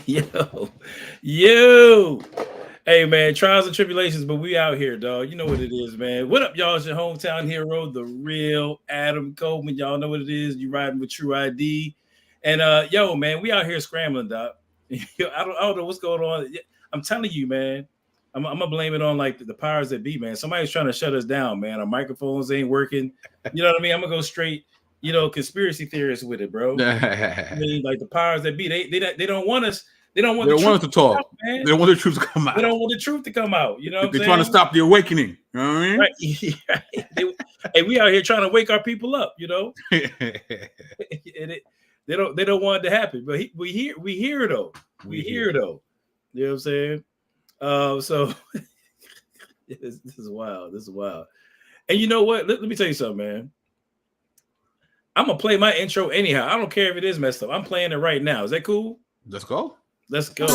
yo, yo. Hey man, trials and tribulations, but we out here, dog. You know what it is, man. What up, y'all? It's your hometown hero, the real Adam Coleman. Y'all know what it is. You riding with Tru-ID. And yo, man, we out here scrambling, dog. I don't know what's going on. I'm telling you, man. I'm gonna blame it on like the powers that be, man. Somebody's trying to shut us down, man. Our microphones ain't working. You know what I mean? I'm gonna go straight, conspiracy theorists with it, bro. I mean, like the powers that be, they don't want us. They don't want They the don't want us truth to talk. out, man. They don't want the truth to come out. They don't want the truth to come out. You know what I'm They're saying? trying to stop the awakening. You know what I mean? Right. Hey, we out here trying to wake our people up. And they don't want it to happen. But we hear though. We hear though. You know what I'm saying? So this is wild. This is wild. And you know what? Let me tell you something, man. I'm gonna play my intro anyhow. I don't care if it is messed up. I'm playing it right now. Is that cool? Let's go. Let's go.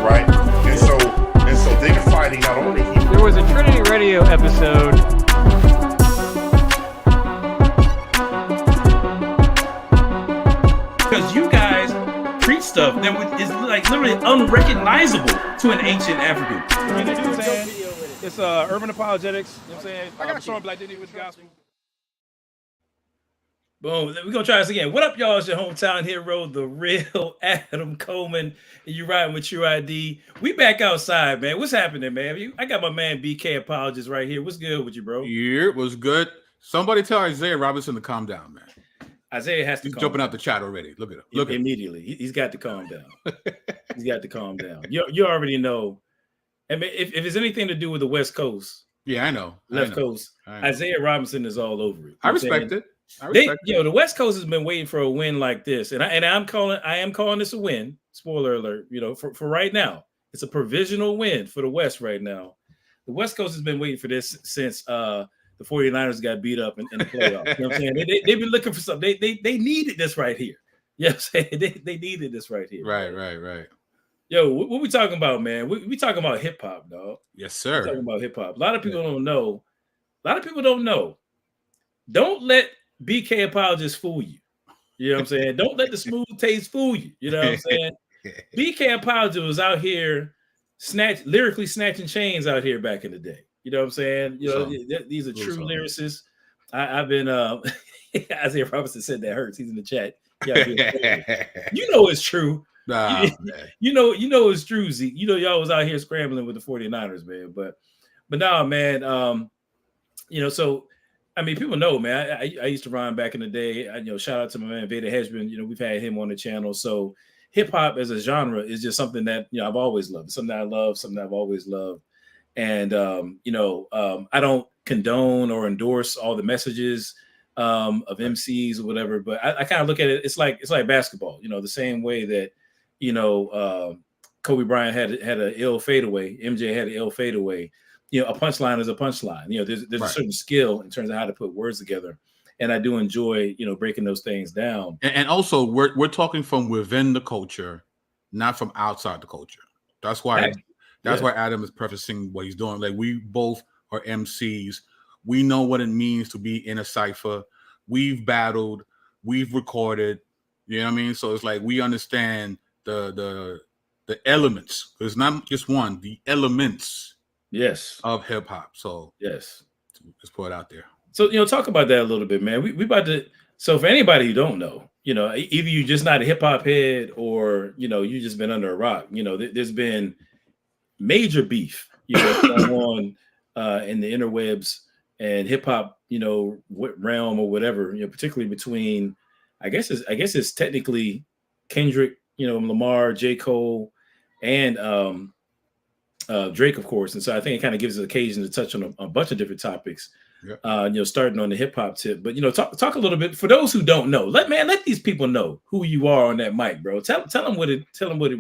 Right. And so they're fighting not only him. There was a Trinity Radio episode. Because you guys preach stuff that is like literally unrecognizable to an ancient African. You know what I'm saying? It's urban apologetics. You know what I'm saying? I got showing black identity with the gospel. Boom. We're going to try this again. What up, y'all? It's your hometown hero, the real Adam Coleman. And you riding with Tru-ID. We back outside, man. What's happening, man? I got my man BK Apologist right here. What's good with you, bro? Yeah, it was good. Somebody tell Isaiah Robinson to calm down, man. Isaiah has to He's jumping out the chat already. Look at him. Look immediately. He's got to calm down. He's got to calm down. You already know. I mean, if it's anything to do with the West Coast, yeah, I know. Left Coast, Isaiah Robinson is all over it. I respect it. The West Coast has been waiting for a win like this, and I am calling this a win. Spoiler alert, for right now, it's a provisional win for the West right now. The West Coast has been waiting for this since the 49ers got beat up in the playoffs. You know what I'm saying? They've been looking for something. They needed this right here. You know what I'm saying? They needed this right here. Right. Yo, what we talking about, man? We talking about hip hop, dog. Yes, sir. We're talking about hip hop. A lot of people don't know. A lot of people don't know. Don't let BK Apologist fool you. You know what I'm saying? Don't let the smooth taste fool you. You know what I'm saying? BK Apologist was out here lyrically snatching chains out here back in the day. You know what I'm saying? These are true lyricists. I've been Isaiah Robinson said that hurts. He's in the chat. Yeah, you know it's true. Nah, you know it's true, Zeke. Y'all was out here scrambling with the 49ers, man. But nah, man. So I mean, people know, man. I used to rhyme back in the day. Shout out to my man Vader Hedgeman. We've had him on the channel. So hip hop as a genre is just something that I've always loved. It's something I love, something I've always loved. And I don't condone or endorse all the messages of MCs or whatever, but I kind of look at it. It's like basketball. The same way that Kobe Bryant had an ill fadeaway. MJ had an ill fadeaway. A punchline is a punchline. There's right. A certain skill in terms of how to put words together, and I do enjoy breaking those things down. And also, we're talking from within the culture, not from outside the culture. That's why Adam is prefacing what he's doing. Like, we both are MCs. We know what it means to be in a cipher. We've battled. We've recorded. You know what I mean? So it's like we understand the elements. It's not just one. The elements. Yes. Of hip hop. So yes, let's put it out there. So talk about that a little bit, man. We about to. So for anybody who don't know, either you just not a hip hop head or you just been under a rock. There's been major beef, going on in the interwebs and hip hop, realm or whatever. Particularly between, I guess it's technically Kendrick, Lamar, J. Cole, and Drake, of course. And so I think it kind of gives us occasion to touch on a bunch of different topics, starting on the hip hop tip. But, talk a little bit for those who don't know. Let these people know who you are on that mic, bro. Tell them what it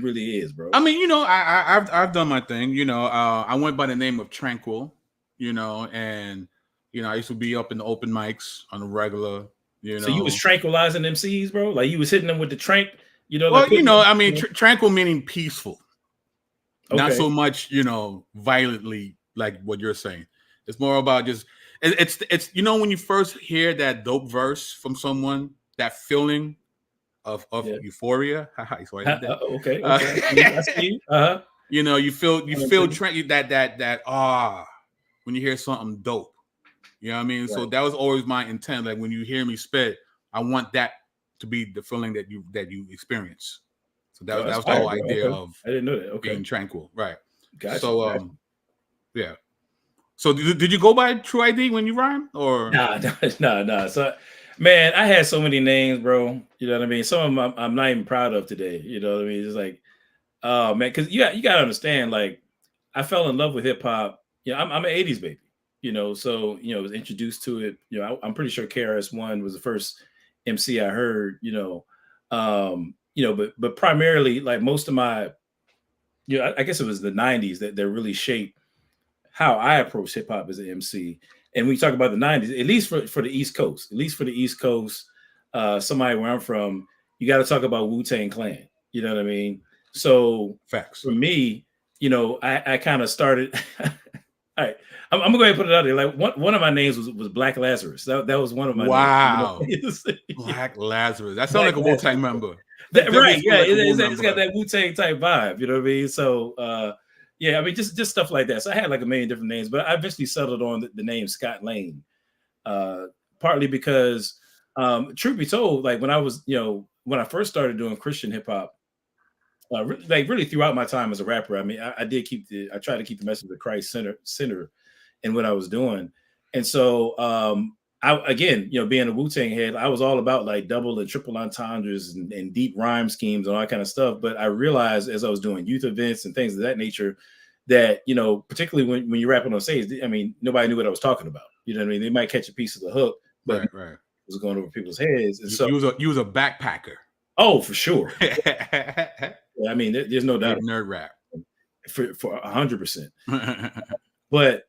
really is, bro. I mean, I've done my thing. I went by the name of Tranquil, and, I used to be up in the open mics on the regular, So you was tranquilizing MCs, bro? Like you was hitting them with the trank You know, Well, like I mean, tranquil meaning peaceful, not okay. so much, violently like what you're saying. It's more about just it's when you first hear that dope verse from someone, that feeling of Yeah. euphoria. So I hit that. Okay. I see. Uh-huh. You feel Understood. that when you hear something dope. You know what I mean? So Right. that was always my intent. Like when you hear me spit, I want that to be the feeling that you experience. So Oh, that that's was the whole fire, bro. idea Okay. of I didn't know that. Okay. being tranquil, right? Gotcha. So yeah. So did you go by Tru-ID when you rhyme or Nah. So, man, I had so many names, bro. You know what I mean? Some of them I'm not even proud of today. You know what I mean? It's like, oh man, because you got to understand. Like, I fell in love with hip hop. I'm an '80s baby. So was introduced to it. I'm pretty sure KRS-One was the first MC I heard. But primarily, like most of my, I guess it was the '90s that really shaped how I approach hip hop as an MC. And we talk about the '90s, at least for the East Coast, somebody where I'm from, you got to talk about Wu-Tang Clan. You know what I mean? So facts? for me, I kind of started. All right, I'm gonna go ahead and put it out there. Like one of my names was Black Lazarus. That was one of my Wow. names. Black Lazarus. That sounds like a Wu-Tang member. Right? Yeah, Like it's got that Wu-Tang type vibe. You know what I mean? So yeah, I mean just stuff like that. So I had like a million different names, but I eventually settled on the name Scott Lane, partly because, truth be told, like when I first started doing Christian hip hop, really throughout my time as a rapper, I mean, I tried to keep the message of Christ center in what I was doing, and so being a Wu-Tang head, I was all about like double and triple entendres and deep rhyme schemes and all that kind of stuff. But I realized as I was doing youth events and things of that nature that, particularly when you're rapping on stage, I mean, nobody knew what I was talking about. You know what I mean? They might catch a piece of the hook, but right. it was going over people's heads. And so you was a backpacker. Oh, for sure. I mean, there's no doubt. Nerd rap. For 100%. But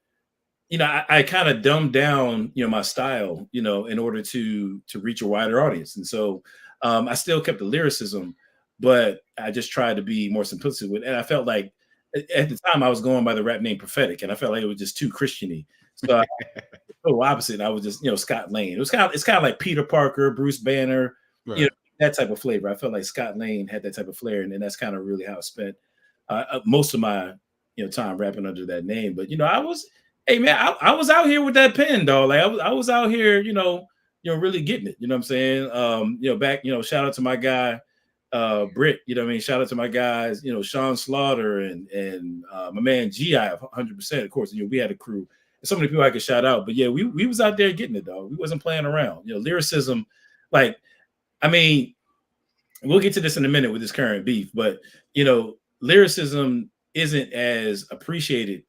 I kind of dumbed down, my style, in order to reach a wider audience. And so I still kept the lyricism, but I just tried to be more simplistic with it. And I felt like at the time I was going by the rap name Prophetic, and I felt like it was just too Christian-y. So total opposite. I was just, Scott Lane. It's kind of like Peter Parker, Bruce Banner, right. That type of flavor. I felt like Scott Lane had that type of flair, and that's kind of really how I spent most of my time rapping under that name. But I was, hey man, I was out here with that pen, dog. Like I was out here, really getting it. You know what I'm saying? Back, shout out to my guy, Britt. You know what I mean? Shout out to my guys, Sean Slaughter and my man GI 100%. Of course, we had a crew. So many people I could shout out, but yeah, we was out there getting it, dog. We wasn't playing around. Lyricism, like. I mean, we'll get to this in a minute with this current beef, but lyricism isn't as appreciated,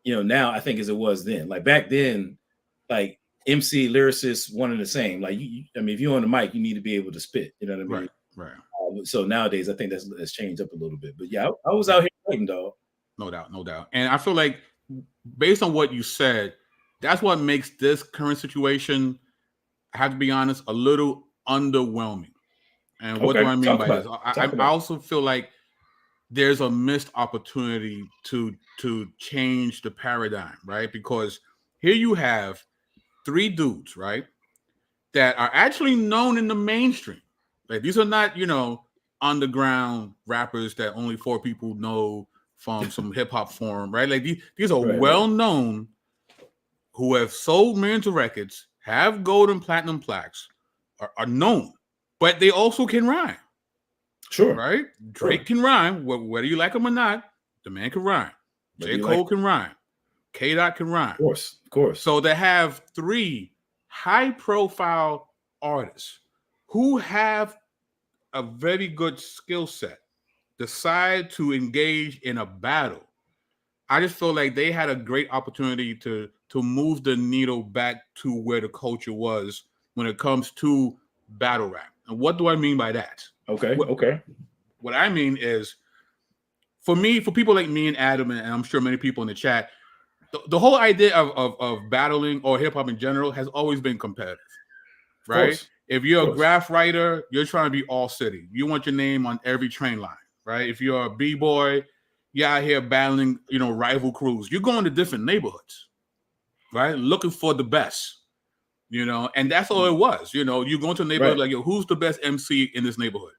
now I think as it was then. Like back then, like MC lyricists one and the same. Like I mean, if you're on the mic, you need to be able to spit. You know what I mean? Right. So nowadays, I think that's changed up a little bit. But yeah, I was out here fighting, dog. No doubt. And I feel like based on what you said, that's what makes this current situation, I have to be honest, a little underwhelming. And what do I mean by this? I also feel like there's a missed opportunity to change the paradigm, right? Because here you have 3 dudes, right, that are actually known in the mainstream. Like these are not, underground rappers that only 4 people know from some hip hop forum, right? Like these are well known, who have sold millions of records, have gold and platinum plaques, are known, but they also can rhyme. Sure. Right? Drake can rhyme, whether you like him or not. The man can rhyme. J. Cole can rhyme. K-Dot can rhyme. Of course. So they have 3 high-profile artists who have a very good skill set decide to engage in a battle. I just feel like they had a great opportunity to move the needle back to where the culture was when it comes to battle rap. And what do I mean by that? Okay. What I mean is, for people like me and Adam, and I'm sure many people in the chat, the whole idea of battling or hip hop in general has always been competitive, right? If you're a graph writer, you're trying to be all city. You want your name on every train line, right? If you're a b-boy, you're out here battling, rival crews. You're going to different neighborhoods, right? Looking for the best, and that's all it was. You go to a neighborhood like, yo, who's the best MC in this neighborhood?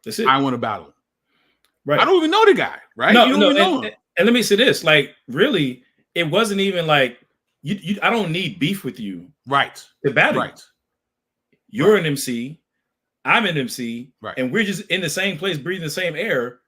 That's it. I want to battle him. Right. I don't even know the guy, right? No, you don't even know him. And let me say this, like, really, it wasn't even like I don't need beef with you, right? To battle. Right. You're an MC, I'm an MC, right, and we're just in the same place, breathing the same air.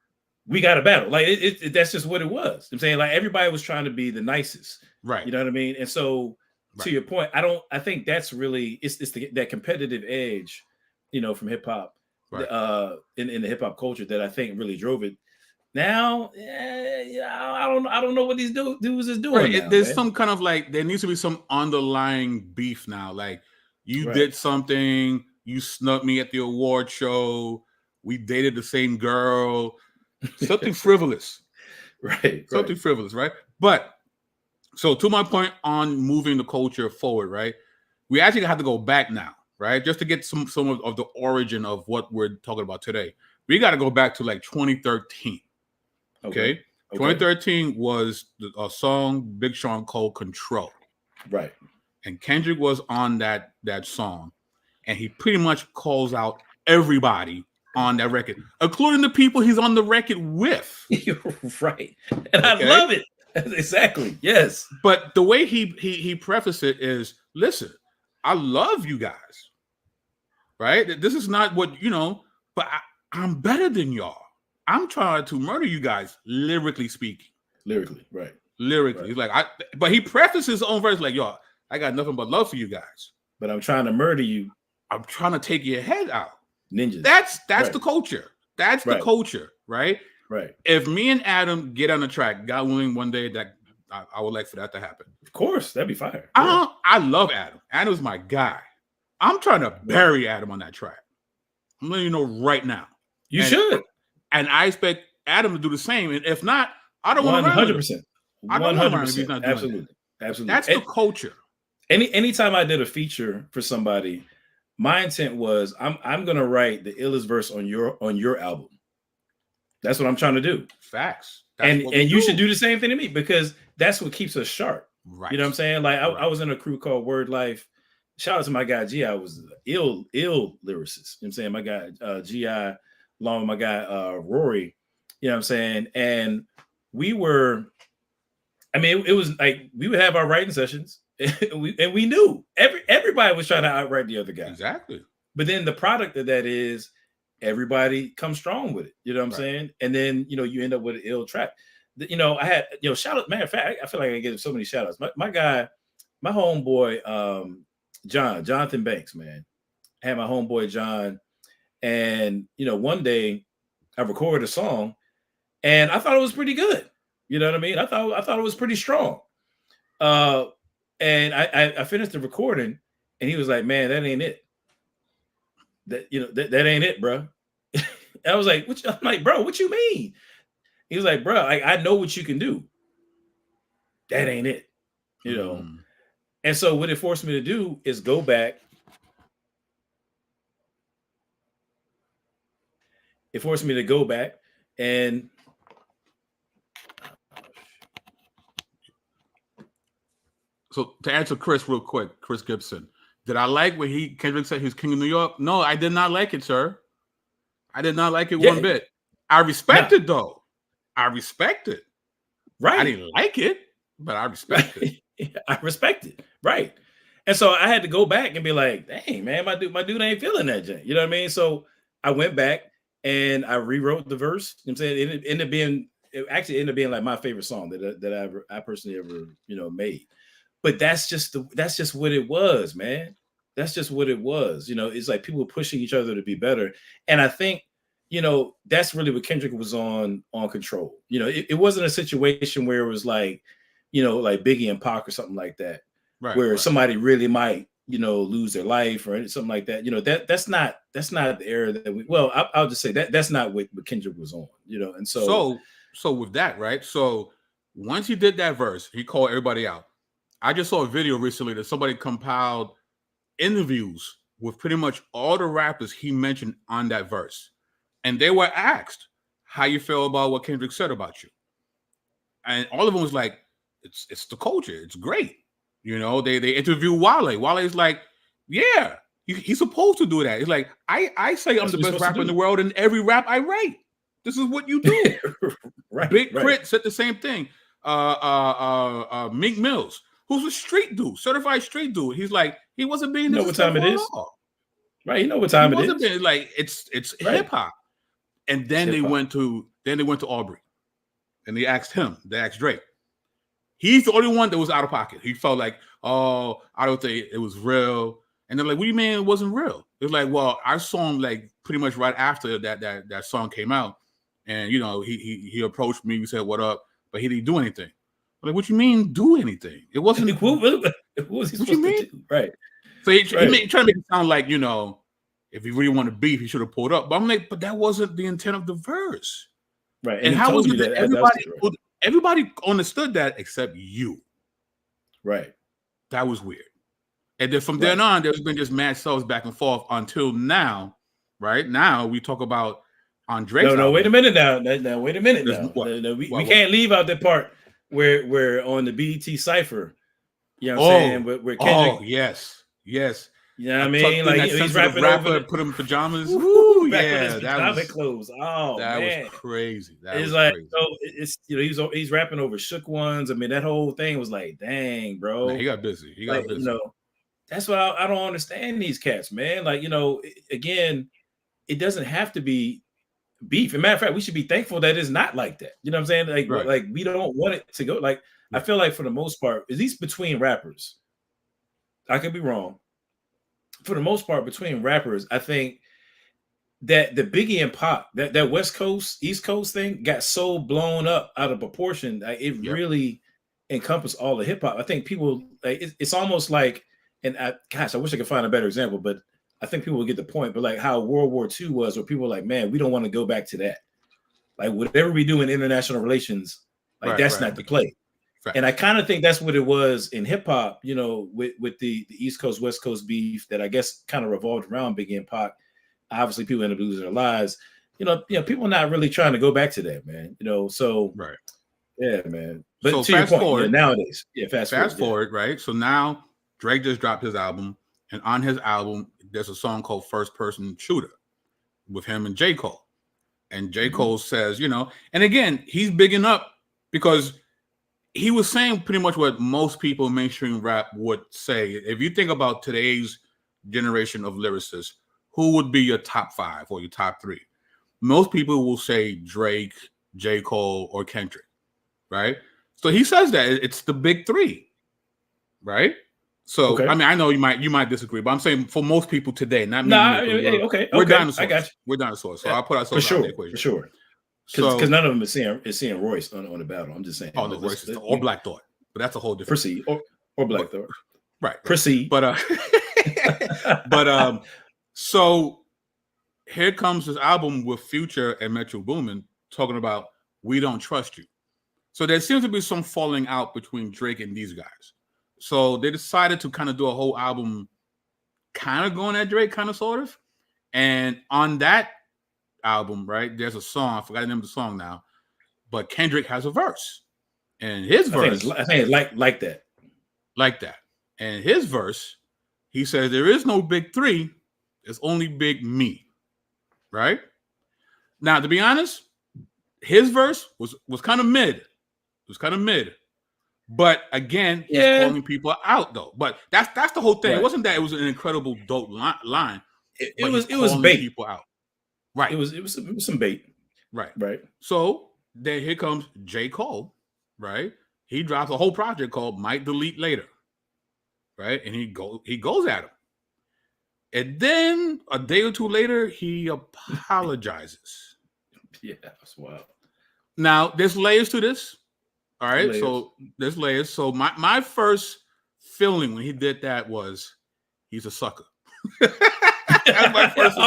We got to battle. Like that's just what it was. I'm saying, like, everybody was trying to be the nicest, right? You know what I mean? And so, to your point, I think that's really it's that competitive edge, from hip hop, right. In the hip hop culture that I think really drove it. Now, I don't know what these dudes is doing. Right. Now, there's man. some kind of like there needs to be some underlying beef now. Like you did something, you snubbed me at the award show, we dated the same girl, something frivolous, right? Something frivolous, right? But so to my point on moving the culture forward, right? We actually have to go back now, right? Just to get some of the origin of what we're talking about today. We got to go back to like 2013. Okay. 2013 was a song Big Sean called Control. Right. And Kendrick was on that song. And he pretty much calls out everybody on that record, including the people he's on the record with. You're right. And I love it. Exactly. Yes. But the way he prefaced it is, listen, I love you guys. Right? This is not what, but I'm better than y'all. I'm trying to murder you guys, lyrically speaking. Lyrically, right. Lyrically. He's like, but he prefaced his own verse like, yo, I got nothing but love for you guys. But I'm trying to murder you. I'm trying to take your head out. Ninjas. That's the culture. That's the culture, right? Right. If me and Adam get on the track, God willing, one day that I would like for that to happen. Of course, that'd be fire. I love Adam. Adam's my guy. I'm trying to bury Adam on that track. I'm letting you know right now. You should. And I expect Adam to do the same. And if not, I don't want to 100%. I don't want to if he's not doing Absolutely. That. Absolutely. That's the culture. Anytime I did a feature for somebody, my intent was I'm gonna write the illest verse on your album. That's what I'm trying to do. Facts. And you should do the same thing to me, because that's what keeps us sharp. Right. You know what I'm saying? Like I was in a crew called Word Life. Shout out to my guy Gi. I was ill lyricist. You know what I'm saying? My guy Gi, along with my guy Rory. You know what I'm saying? And we were, it was like we would have our writing sessions, and we knew everybody was trying to outwrite the other guy. Exactly. But then the product of that is everybody comes strong with it. You know what I'm saying? And then you end up with an ill track. I had shout out. Matter of fact, I feel like I give so many shout outs. My guy, my homeboy, Jonathan Banks, man. I had my homeboy John, and one day I recorded a song, and I thought it was pretty good. You know what I mean? I thought it was pretty strong. And I finished the recording, and he was like, "Man, that ain't it. That ain't it, bro." I was like, I'm like, "Bro, what you mean?" He was like, "Bro, I know what you can do. That ain't it." And so what it forced me to do is go back. It forced me to go back and so to answer Chris real quick, Chris Gibson, did I like when Kendrick said he was king of New York? No, I did not like it, sir. I did not like it one bit. I respect it though. I respect it. Right. I didn't like it, but I respect it. I respect it. Right. And so I had to go back and be like, dang, man, my dude ain't feeling that junk. You know what I mean? So I went back and I rewrote the verse. You know what I'm saying? It ended up being like my favorite song that I personally ever, made. But that's just what it was, man. That's just what it was. It's like people pushing each other to be better. And I think, that's really what Kendrick was on Control. It wasn't a situation where it was like, like Biggie and Pac or something like that, right, where somebody really might, lose their life or something like that. That's not the era that I'll just say that's not what Kendrick was on, and so with that, right? So once he did that verse, he called everybody out. I just saw a video recently that somebody compiled interviews with pretty much all the rappers he mentioned on that verse. And they were asked how you feel about what Kendrick said about you. And all of them was like, it's the culture. It's great. You know, they interview Wale. Wale's like, yeah, he's supposed to do that. It's like, I say I'm the best rapper in the world in every rap I write. This is what you do. Right. Big Crit said the same thing. Meek Mills, who's a street dude, certified street dude. He's like, he wasn't being You know what time it is. Right. You know what time it is. Being, like, it's right. hip hop. And then they went to Aubrey. And they asked Drake. He's the only one that was out of pocket. He felt like, oh, I don't think it was real. And they're like, what do you mean it wasn't real? It was like, well, I saw him like pretty much right after that song came out. And, you know, he approached me. We said, what up? But he didn't do anything. I'm like, what you mean do anything? It wasn't. What was he supposed to do? Right. So he trying to make it sound like, you know, if he really wanted beef, he should have pulled up. But I'm like, but that wasn't the intent of the verse. Right. And how was it that everybody understood that except you? Right. That was weird. And then from then on, there's been just mad sells back and forth until now. Right now, we talk about on Drake's No, album. Wait a minute now. Wait a minute now. We can't leave out the part where on the BET Cypher. You know what I'm saying? Where Kendrick. Oh, yes. You know what I mean? Like he's rapping over put him in pajamas. Woo, yeah, that was clothes. Oh, that man. was crazy. It's like crazy. So it's, you know, he's rapping over shook ones. I mean, that whole thing was like, dang, bro. Man, he got busy. You know, that's why I don't understand these cats, man. Like, you know, again, it doesn't have to be beef. As a matter of fact, we should be thankful that it's not like that. You know what I'm saying? Like we don't want it to go. Like, I feel like for the most part, at least between rappers, I could be wrong. For the most part, between rappers, I think that the Biggie and Pac, that West Coast, East Coast thing got so blown up out of proportion. It really encompassed all the hip hop. I think people, like, it's almost like, and I wish I could find a better example, but I think people will get the point. But like how World War II was, where people were like, man, we don't want to go back to that. Like whatever we do in international relations, like that's not the play. Right. And I kind of think that's what it was in hip hop, you know, with the East Coast, West Coast beef that I guess kind of revolved around Biggie and Pac. Obviously, people end up losing their lives. You know, people not really trying to go back to that, man. You know, so yeah, man. But so to your point, nowadays, fast forward, right? So now Drake just dropped his album, and on his album, there's a song called First Person Shooter with him and J. Cole. And J. Cole says, you know, and again, he's bigging up because he was saying pretty much what most people in mainstream rap would say. If you think about today's generation of lyricists, who would be your top 5 or your top 3? Most people will say Drake, J. Cole, or Kendrick, right? So he says that it's the big 3, right? So I mean, I know you might disagree, but I'm saying for most people today, not me. We're dinosaurs. I got you. We're dinosaurs. So I'll put ourselves out of the equation. For sure. Because none of them is seeing Royce on the battle. I'm just saying. Oh, no, Royce or Black Thought, but that's a whole different. Proceed or Black Thought. Right. Proceed. But so here comes this album with Future and Metro Boomin talking about "We Don't Trust You." So there seems to be some falling out between Drake and these guys. So they decided to kind of do a whole album, kind of going at Drake, kind of sort of, and on that album, right? There's a song. I forgot the name of the song now, but Kendrick has a verse, and his verse, I think it's like that. And his verse, he says, "There is no big 3. It's only big me." Right now, to be honest, his verse was kind of mid. It was kind of mid, but again, he's calling people out though. But that's the whole thing. Right. It wasn't that it was an incredible dope line. It was bait. People out. Right. It was some bait. Right. So then here comes J. Cole, right? He drops a whole project called Might Delete Later. Right? And he goes at him. And then a day or two later, he apologizes. Yeah, that's wild. Now, there's layers to this. All right. So there's layers. So my first feeling when he did that was he's a sucker. That's my first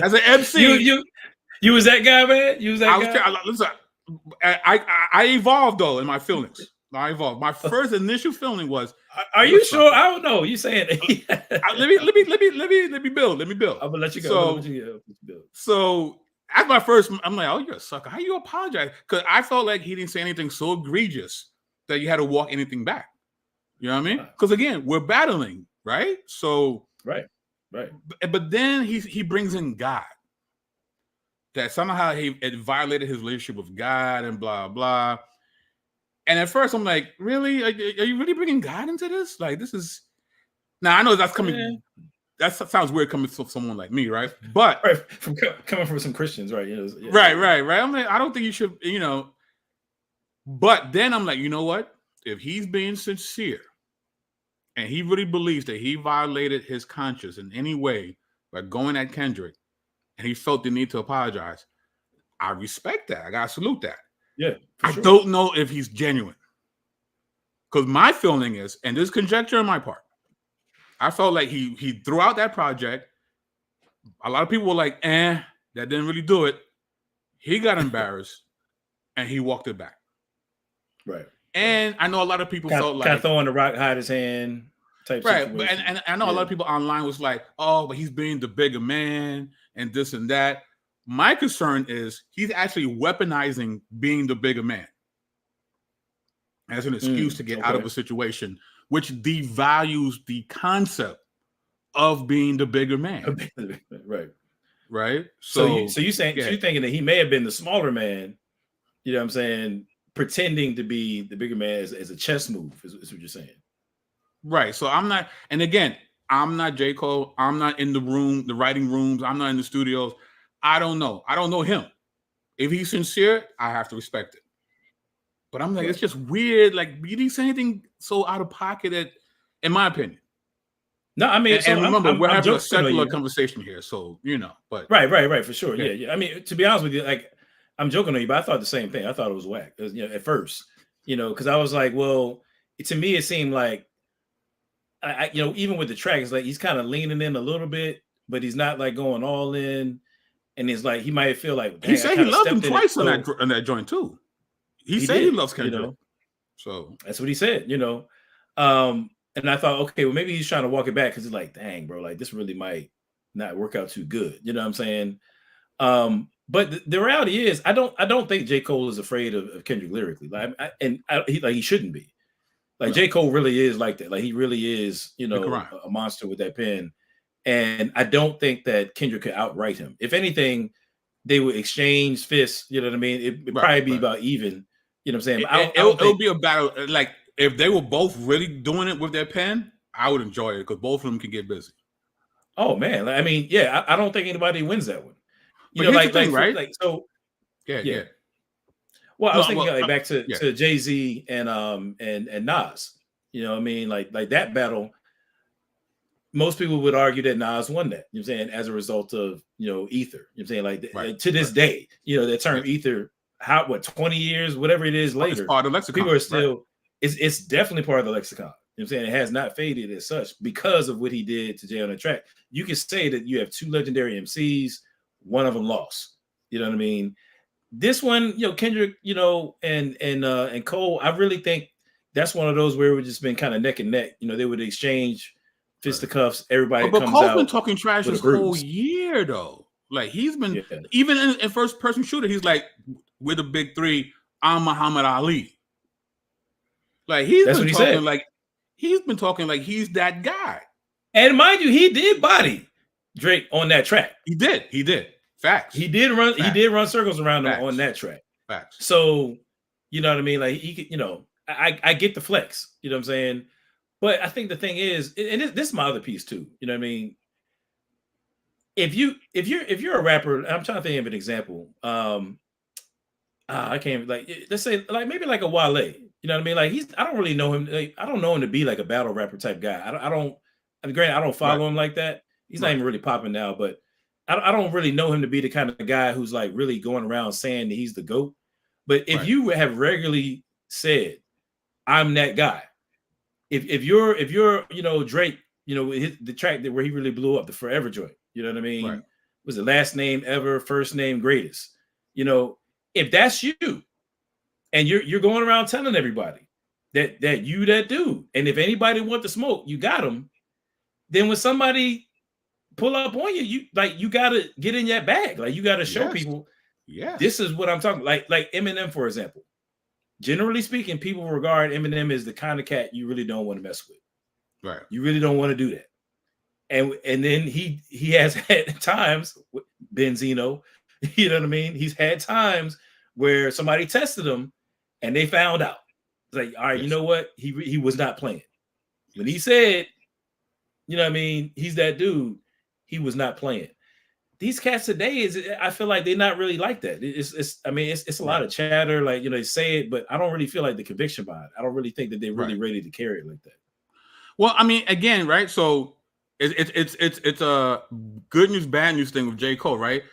as an MC. You was that guy, man? You was that guy? Listen, I evolved though in my feelings. I evolved. My first initial feeling was Are you sure? I don't know. You saying? Let me build. I'm gonna let you go. So at my first, I'm like, oh, you're a sucker. How you apologize? Because I felt like he didn't say anything so egregious that you had to walk anything back. You know what I mean? Because again, we're battling, right? So right. But then he brings in God. That somehow it violated his relationship with God and blah blah. And at first, I'm like, really? Are you really bringing God into this? Like, this is. Now I know that's coming. Yeah. That sounds weird coming from someone like me, right? But coming from some Christians, right? Right. I'm like, I don't think you should, But then I'm like, you know what? If he's being sincere and he really believes that he violated his conscience in any way by going at Kendrick and he felt the need to apologize, I respect that. I gotta salute that. Yeah. I don't know if he's genuine. Because my feeling is, and this is conjecture on my part, I felt like he threw out that project. A lot of people were like, that didn't really do it. He got embarrassed and he walked it back. Right. And I know a lot of people felt like kind of throwing the rock, hide his hand type situation. And I know a lot of people online was like, oh, but he's being the bigger man and this and that. My concern is he's actually weaponizing being the bigger man as an excuse to get out of a situation, which devalues the concept of being the bigger man. Right. So you saying you're thinking that he may have been the smaller man, you know what I'm saying, pretending to be the bigger man as a chess move, is what you're saying. Right. So I'm not, and again, I'm not J. Cole. I'm not in the room, the writing rooms. I'm not in the studios. I don't know. I don't know him. If he's sincere, I have to respect it. But I'm like, it's just weird. Like, you didn't say anything so out of pocket that, in my opinion. No, I mean, and remember, we're having a secular conversation here, so but right, for sure, yeah. I mean, to be honest with you, like, I'm joking on you, but I thought the same thing. I thought it was whack, at first, because I was like, well, to me, it seemed like, I even with the track, it's like he's kind of leaning in a little bit, but he's not like going all in, and it's like he might feel like he said he loved him twice on that joint too. He said he loves Kendrick, so that's what he said, And I thought, okay, well, maybe he's trying to walk it back because he's like, dang, bro, like this really might not work out too good. You know what I'm saying? But the reality is, I don't think J. Cole is afraid of Kendrick lyrically. He shouldn't be. Like, no. J. Cole really is like that. Like, he really is, a monster with that pen. And I don't think that Kendrick could outright him. If anything, they would exchange fists. You know what I mean? It'd probably be about even. You know what I'm saying? It'll be a battle. Like, if they were both really doing it with their pen, I would enjoy it because both of them can get busy. Oh man, I mean, I don't think anybody wins that one. Right? Like, so, yeah. Well, I was thinking back to Jay-Z and Nas. You know what I mean? Like that battle. Most people would argue that Nas won that. You know what I'm saying? As a result of Ether. You know what I'm saying? Like to this day, that term Ether. 20 years, whatever it is later. It's part of the lexicon. People are still. It's definitely part of the lexicon. You know what I'm saying? It has not faded as such because of what he did to Jay on the track. You can say that you have two legendary MCs, one of them lost. You know what I mean? This one, Kendrick, and Cole, I really think that's one of those where we've just been kind of neck and neck. They would exchange fisticuffs. Everybody but comes Cole's out. Been talking trash this whole year, though. Like, he's been, even in first person shooter, he's like, we're the big three. I'm Muhammad Ali. Like, he's been talking like he's that guy. And mind you, he did body Drake on that track. He did. Facts. He did run circles around him on that track. Facts. So, you know what I mean? Like, he could, I get the flex, you know what I'm saying? But I think the thing is, and this is my other piece too, you know what I mean? If you're a rapper, I'm trying to think of an example. I can't, like, let's say like maybe like a Wale. You know what I mean? Like, I don't really know him. Like, I don't know him to be like a battle rapper type guy. I don't follow him like that. He's not even really popping now, but I don't really know him to be the kind of guy who's like really going around saying that he's the GOAT. But if you have regularly said, I'm that guy, if you're Drake, the track where he really blew up, the Forever joint, you know what I mean? Right. Was the last name ever, first name greatest. If that's you and you're going around telling everybody that you that dude. And if anybody want to smoke, you got them. Then when somebody pull up on you, you gotta get in that bag. Like you gotta show people, this is what I'm talking. Like Eminem, for example. Generally speaking, people regard Eminem as the kind of cat you really don't want to mess with. Right. You really don't want to do that. And then he has had times, Benzino, you know what I mean? He's had times where somebody tested him and they found out. It's like, all right, you know what? He was not playing. When he said, you know what I mean, he's that dude, he was not playing. These cats today I feel like they're not really like that. It's a lot of chatter, like, you know, they say it, but I don't really feel like the conviction behind it. I don't really think that they're really ready to carry it like that. Well, I mean, again, right? So it's a good news, bad news thing with J. Cole, right?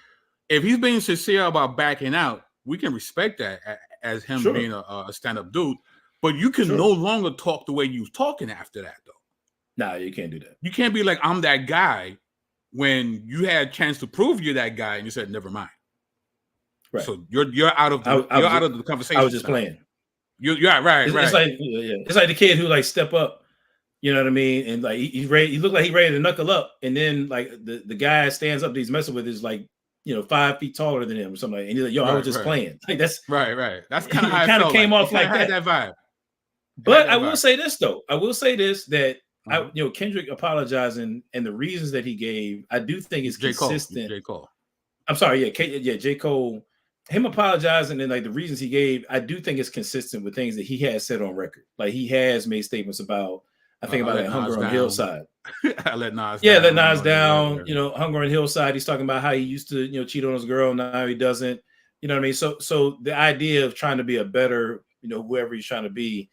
If he's being sincere about backing out, we can respect that as him being a stand-up dude. But you can no longer talk the way you was talking after that, though. Nah, you can't do that. You can't be like, I'm that guy, when you had a chance to prove you're that guy and you said, never mind. Right. So you're out of the conversation. I was just playing. You're right. It's like it's like the kid who like step up, you know what I mean? And like he looked like he ready to knuckle up, and then like the guy stands up that he's messing with is like, you know, 5 feet taller than him or something like, and he's like, yo, I was just playing. Like that's right. That's kind of how it kind of came off like that vibe. But I will say this though. That you know, Kendrick apologizing and the reasons that he gave, I do think is consistent. J. Cole. I'm sorry, J. Cole. Him apologizing and like the reasons he gave, I do think it's consistent with things that he has said on record. Like he has made statements about, I think about Hunger on Hillside. I let Nas let Nas down. You know, Hunger on Hillside. He's talking about how he used to, you know, cheat on his girl. Now he doesn't. You know what I mean? So the idea of trying to be a better, you know, whoever he's trying to be,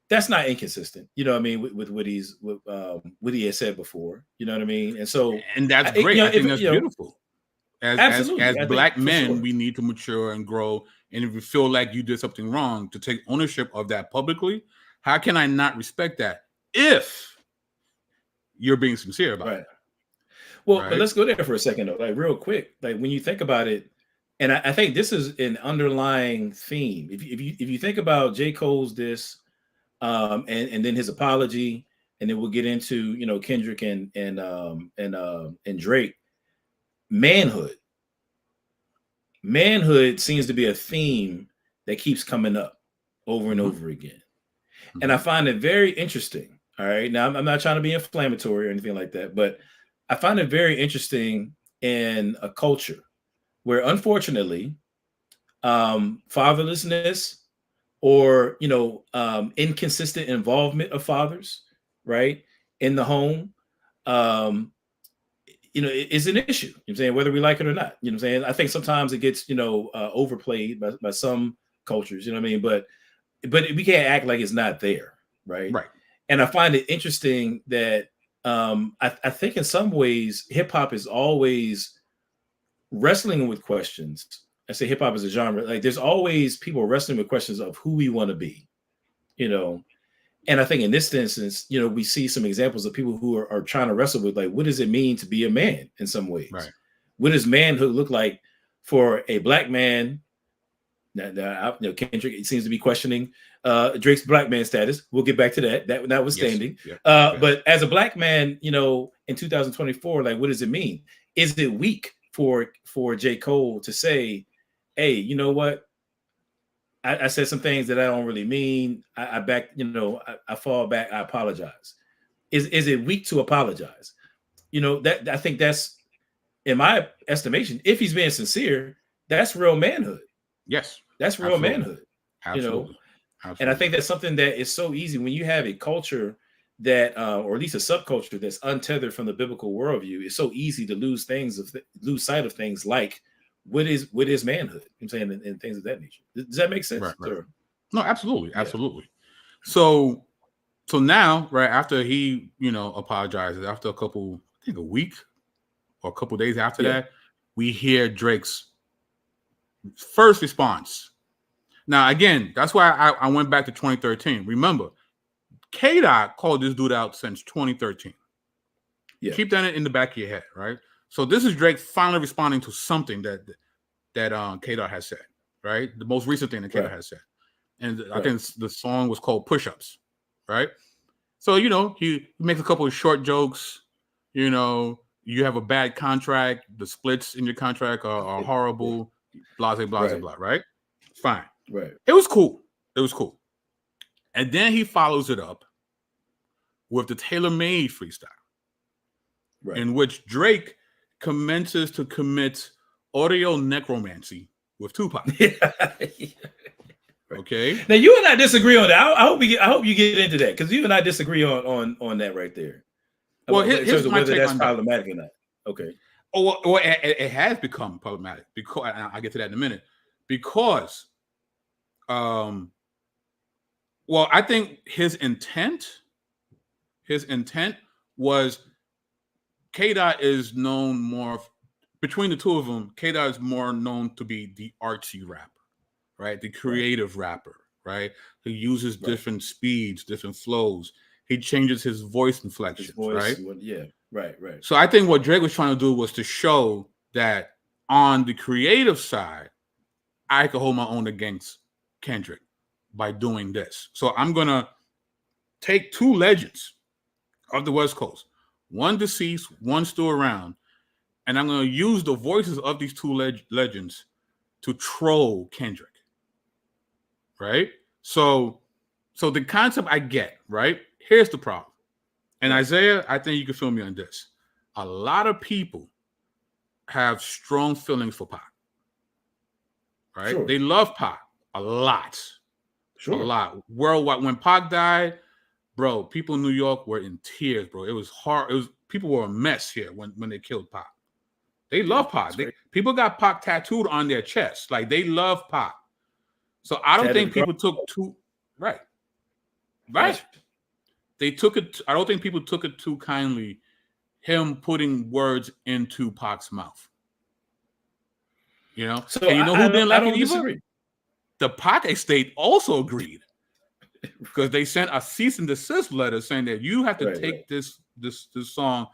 that's not inconsistent. You know what I mean? With what he has said before. You know what I mean? And so, and that's great. I think that's beautiful. As Black men, sure, we need to mature and grow. And if you feel like you did something wrong, to take ownership of that publicly, how can I not respect that if you're being sincere about it? Well, but let's go there for a second, though. Like real quick, like when you think about it, and I think this is an underlying theme. If you think about J. Cole's diss, and then his apology, and then we'll get into, you know, Kendrick and Drake. Manhood seems to be a theme that keeps coming up over and over again. And I find it very interesting. All right. Now, I'm not trying to be inflammatory or anything like that, but I find it very interesting in a culture where, unfortunately, fatherlessness or, you know, inconsistent involvement of fathers, right, in the home, you know, is an issue. You know what I'm saying, whether we like it or not. You know what I'm saying? I think sometimes it gets, you know, overplayed by some cultures, you know what I mean? But we can't act like it's not there, right? Right. And I find it interesting that I think in some ways hip hop is always wrestling with questions. I say hip hop is a genre. Like there's always people wrestling with questions of who we want to be, you know. And I think in this instance, you know, we see some examples of people who are trying to wrestle with, like, what does it mean to be a man in some ways? Right. What does manhood look like for a Black man? Now, you know, Kendrick seems to be questioning Drake's Black man status. We'll get back to that. That notwithstanding. Yes. But as a Black man, you know, in 2024, like, what does it mean? Is it weak for J. Cole to say, hey, you know what? I said some things that I don't really mean. I back, you know, I fall back. I apologize. Is it weak to apologize? You know, that I think that's, in my estimation, if he's being sincere, that's real manhood. Yes, that's real manhood. Absolutely. You know, and I think that's something that is so easy when you have a culture that, or at least a subculture that's untethered from the biblical worldview. It's so easy to lose sight of things like, what is manhood? I'm saying, and things of that nature. Does that make sense? Right. No, absolutely. So now, right after he, you know, apologizes, after a week or a couple days after that, we hear Drake's first response. Now, again, that's why I went back to 2013. Remember, K-Dot called this dude out since 2013. Yeah. Keep that in the back of your head, right? So this is Drake finally responding to something that K-Dot has said, right? The most recent thing that K-Dot has said. and I think the song was called Push Ups, right? So, he makes a couple of short jokes. You have a bad contract. The splits in your contract are horrible. Blah, blah, blah, blah, right? Fine. Right. It was cool. And then he follows it up with the tailor-made freestyle, in which Drake commences to commit audio necromancy with Tupac. Okay. Now you and I disagree on that. I hope you get into that, because you and I disagree on that right there. Well, here's my whether take that's on problematic or not. Okay. Oh, well, it has become problematic, because I'll get to that in a minute. Because, I think his intent was, K-Dot is known more, between the two of them, K-Dot is more known to be the artsy rapper, right? The creative rapper, right? He uses different speeds, different flows. He changes his voice inflections, right? Right. So I think what Drake was trying to do was to show that on the creative side, I could hold my own against Kendrick by doing this. So I'm going to take two legends of the West Coast, one deceased, one still around, and I'm going to use the voices of these two legends to troll Kendrick, right? So the concept I get, right? Here's the problem. And Isaiah, I think you can feel me on this. A lot of people have strong feelings for Pac, right? Sure. They love Pac a lot. Sure. A lot. Worldwide. When Pac died, bro, people in New York were in tears, bro. It was hard. People were a mess here when they killed Pac. They love Pac. People got Pac tattooed on their chest. Like, they love Pac. So I don't think people took too right. They took it. I don't think people took it too kindly, him putting words into Pac's mouth. So and who didn't like it either? The Pac estate also agreed, because they sent a cease and desist letter saying that you have to take this song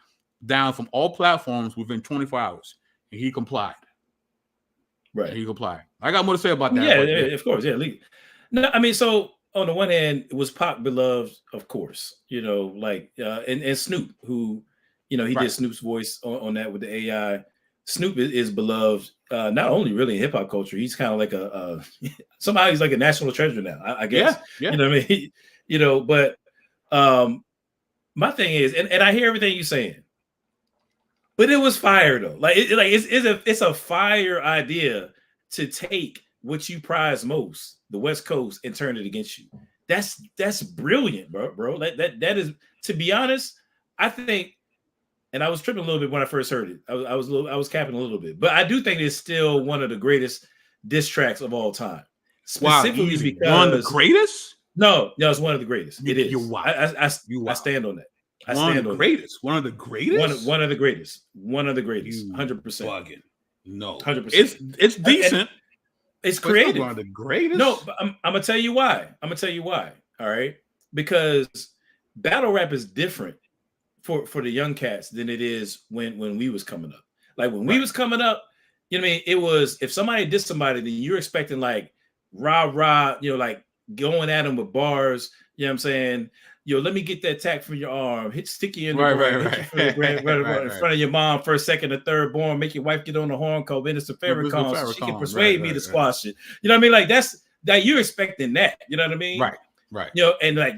down from all platforms within 24 hours, and he complied. Right, he complied. I got more to say about that. Yeah, of course, No, I mean, so on the one hand, it was Pac beloved, of course, and Snoop, who, he did Snoop's voice on that with the AI. Snoop is beloved, not only really in hip hop culture. He's kind of like somehow he's like a national treasure now, I guess. Yeah. You know what I mean? But my thing is, and I hear everything you're saying, but it was fire though. It's a fire idea to take what you prize most, the West Coast, and turn it against you. That's brilliant, bro. That is, to be honest, I think, and I was tripping a little bit when I first heard it. I was capping a little bit, but I do think it's still one of the greatest diss tracks of all time. Specifically because one of the greatest. No, it's one of the greatest. It is. I stand on that. One of the greatest. One of the greatest. One of the greatest. 100%. Bugging. No, 100%. It's decent. It's creative. One of the greatest. No, but I'm gonna tell you why. All right, because battle rap is different for the young cats than it is when we was coming up. Like when we was coming up, you know what I mean? It was, if somebody dissed somebody, then you're expecting like rah, like going at them with bars. You know what I'm saying? Let me get that tack from your arm, stick you in the ground, in front of your mom, first, second, and third born, make your wife get on the horn, call Minister Farrakhan, so she can persuade me to squash it. You know what I mean? Like that's that you're expecting that. You know what I mean? Right. And like,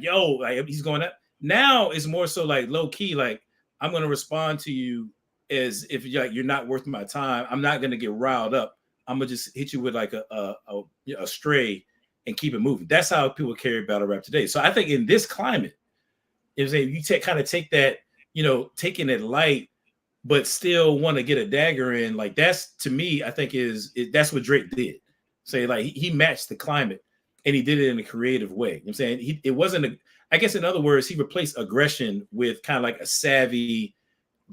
he's going up. Now it's more so like low key, like I'm gonna respond to you as if you're not worth my time. I'm not gonna get riled up. I'm gonna just hit you with like a stray and keep it moving. That's how people carry battle rap today. So I think in this climate, if you kind of take that, taking it light, but still want to get a dagger in, like that's, to me, I think that's what Drake did. Say like he matched the climate and he did it in a creative way. You know what I'm saying? It wasn't I guess in other words, he replaced aggression with kind of like a savvy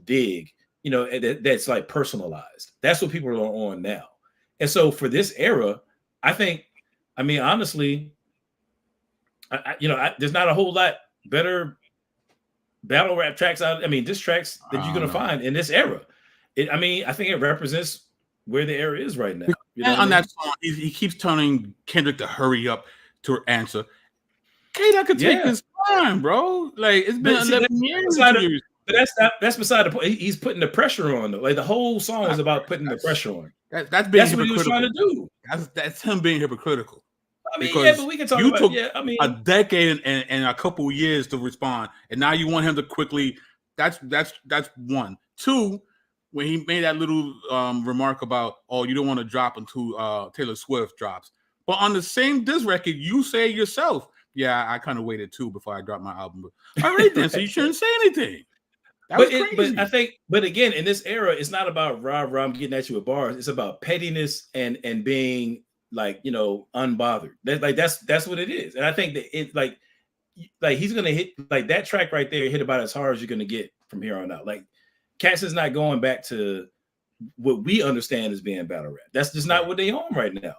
dig, that's like personalized. That's what people are on now. And so for this era, I think, honestly, there's not a whole lot better battle rap tracks diss tracks that you're gonna find in this era. I think it represents where the era is right now. On that song, he keeps telling Kendrick to hurry up. to answer. K-Dot could take his time, bro. Like it's been 11 years. But that's beside the point. He's putting the pressure on though. Like the whole song was about putting the pressure on. That's what he was trying to do. That's him being hypocritical. I mean, because but we can talk about took I mean, a decade and a couple years to respond, and now you want him to quickly. That's one. Two, when he made that little remark about, oh, you don't want to drop until Taylor Swift drops. But on the same diss record, you say yourself, yeah, I kind of waited too before I dropped my album. But all right then, so you shouldn't say anything. But I think, but again, in this era, it's not about I'm getting at you with bars. It's about pettiness and being like, unbothered. That's what it is. And I think that it like he's gonna hit like that track right there, hit about as hard as you're gonna get from here on out. Like Cass is not going back to what we understand as being battle rap. That's just not what they own right now.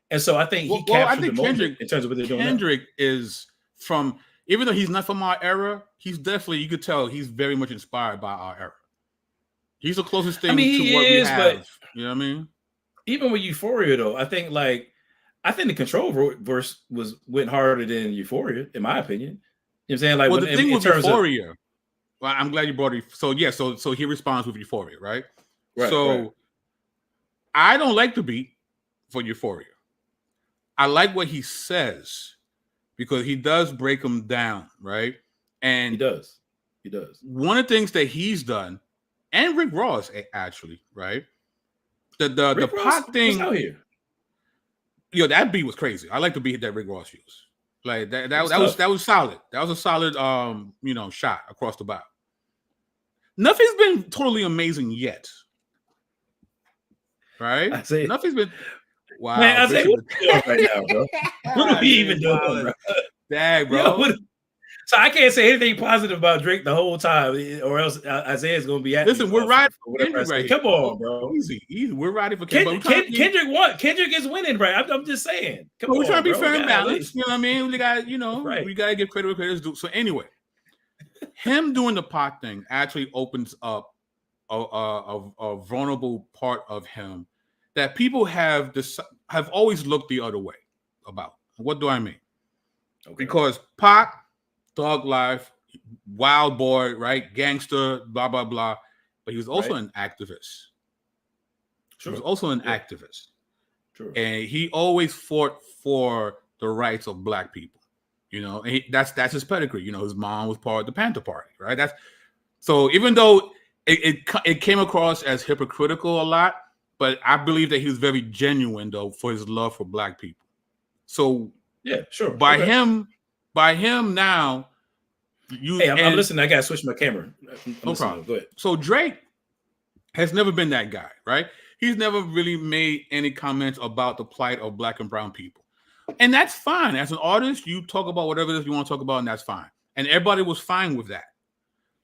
And so I think he captured the moment in terms of what they're doing. Kendrick is from, even though he's not from our era, he's definitely, you could tell he's very much inspired by our era. He's the closest thing to what we have. But, you know what I mean? Even with Euphoria, though, I think the Control verse went harder than Euphoria, in my opinion. You know what I'm saying? Like, well, the thing with Euphoria, well, I'm glad you brought it. So yeah, so he responds with Euphoria, right? Right. I don't like the beat for Euphoria. I like what he says because he does break them down, right? And he does. One of the things that he's done, and Rick Ross actually, right? The Pac thing out here. That beat was crazy. I like the beat that Rick Ross used. Like that was solid. That was a solid shot across the bow. Nothing's been totally amazing yet. Right? Nothing's been. Wow, man, I say what are we doing right now, bro? What are we even doing, bro? Dang, bro. So I can't say anything positive about Drake the whole time, or else Isaiah's gonna be at. Listen, we're riding for Kendrick right here. Come on, bro. Easy. We're riding for Kendrick. Kendrick won. Kendrick is winning, right? I'm just saying. Come on, we're trying to be fair and balanced. You know what I mean? We got, we gotta give credit where credit's due. So anyway, him doing the Pac thing actually opens up a vulnerable part of him that people have always looked the other way about. What do I mean? Okay. Because Pac, Thug Life, Wild Boy, right? Gangster, blah, blah, blah. But he was also an activist. Sure. He was also an activist. Sure. And he always fought for the rights of Black people. And that's his pedigree. His mom was part of the Panther Party, right? So even though it came across as hypocritical a lot, but I believe that he was very genuine though for his love for Black people. So yeah, sure. By him now, I'm listening. I gotta switch my camera. No problem. Go ahead. So Drake has never been that guy, right? He's never really made any comments about the plight of Black and brown people. And that's fine. As an artist, you talk about whatever it is you want to talk about, and that's fine. And everybody was fine with that.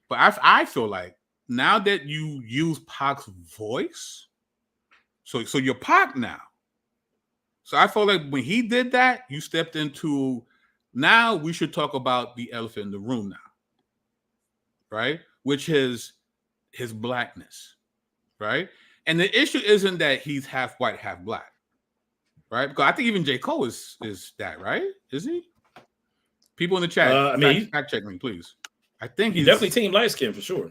But I feel like now that you use Pac's voice, so you're Pac now. So I feel like when he did that, you stepped into, now we should talk about the elephant in the room now, right? Which is his Blackness, right? And the issue isn't that he's half white, half Black, right? Because I think even J. Cole is that, right? Is he? People in the chat, fact check me, please. I think he's definitely team light skin for sure.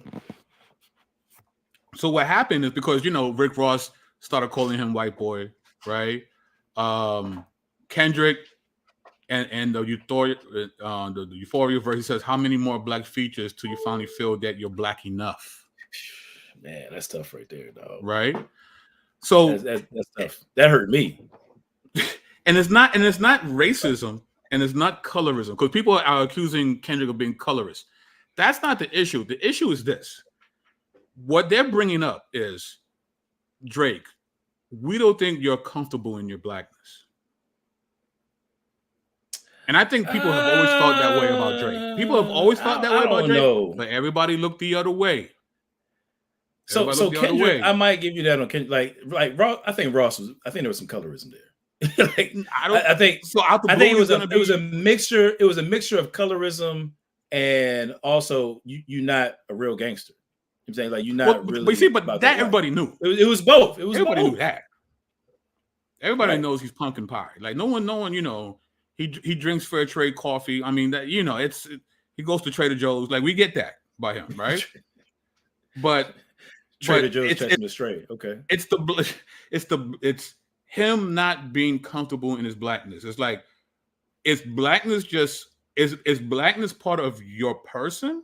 So what happened is because, Rick Ross started calling him white boy, right? Kendrick and the Euphoria verse, he says, how many more Black features till you finally feel that you're Black enough? Man, that's tough right there, dog. Right? So that's tough. That hurt me. And it's not racism and it's not colorism, because people are accusing Kendrick of being colorist. That's not the issue. The issue is this. What they're bringing up is, Drake, we don't think you're comfortable in your Blackness. And I think people have always felt that way about Drake. People have always felt that way about Drake, but everybody looked the other way. So Kendrick, I might give you that on Kendrick. Like Ross, I think there was some colorism there. I think it was a mixture. It was a mixture of colorism and also you not a real gangster. I'm saying like you're not really. But see, but that everybody knew. It was both. It was everybody both. knew that. Everybody knows he's punkin' pie. Like no one, He drinks fair trade coffee. I mean, that he goes to Trader Joe's. Like, we get that by him, right? But Trader Joe's it's catching the straight. Okay. It's him not being comfortable in his blackness. It's like, is blackness part of your person,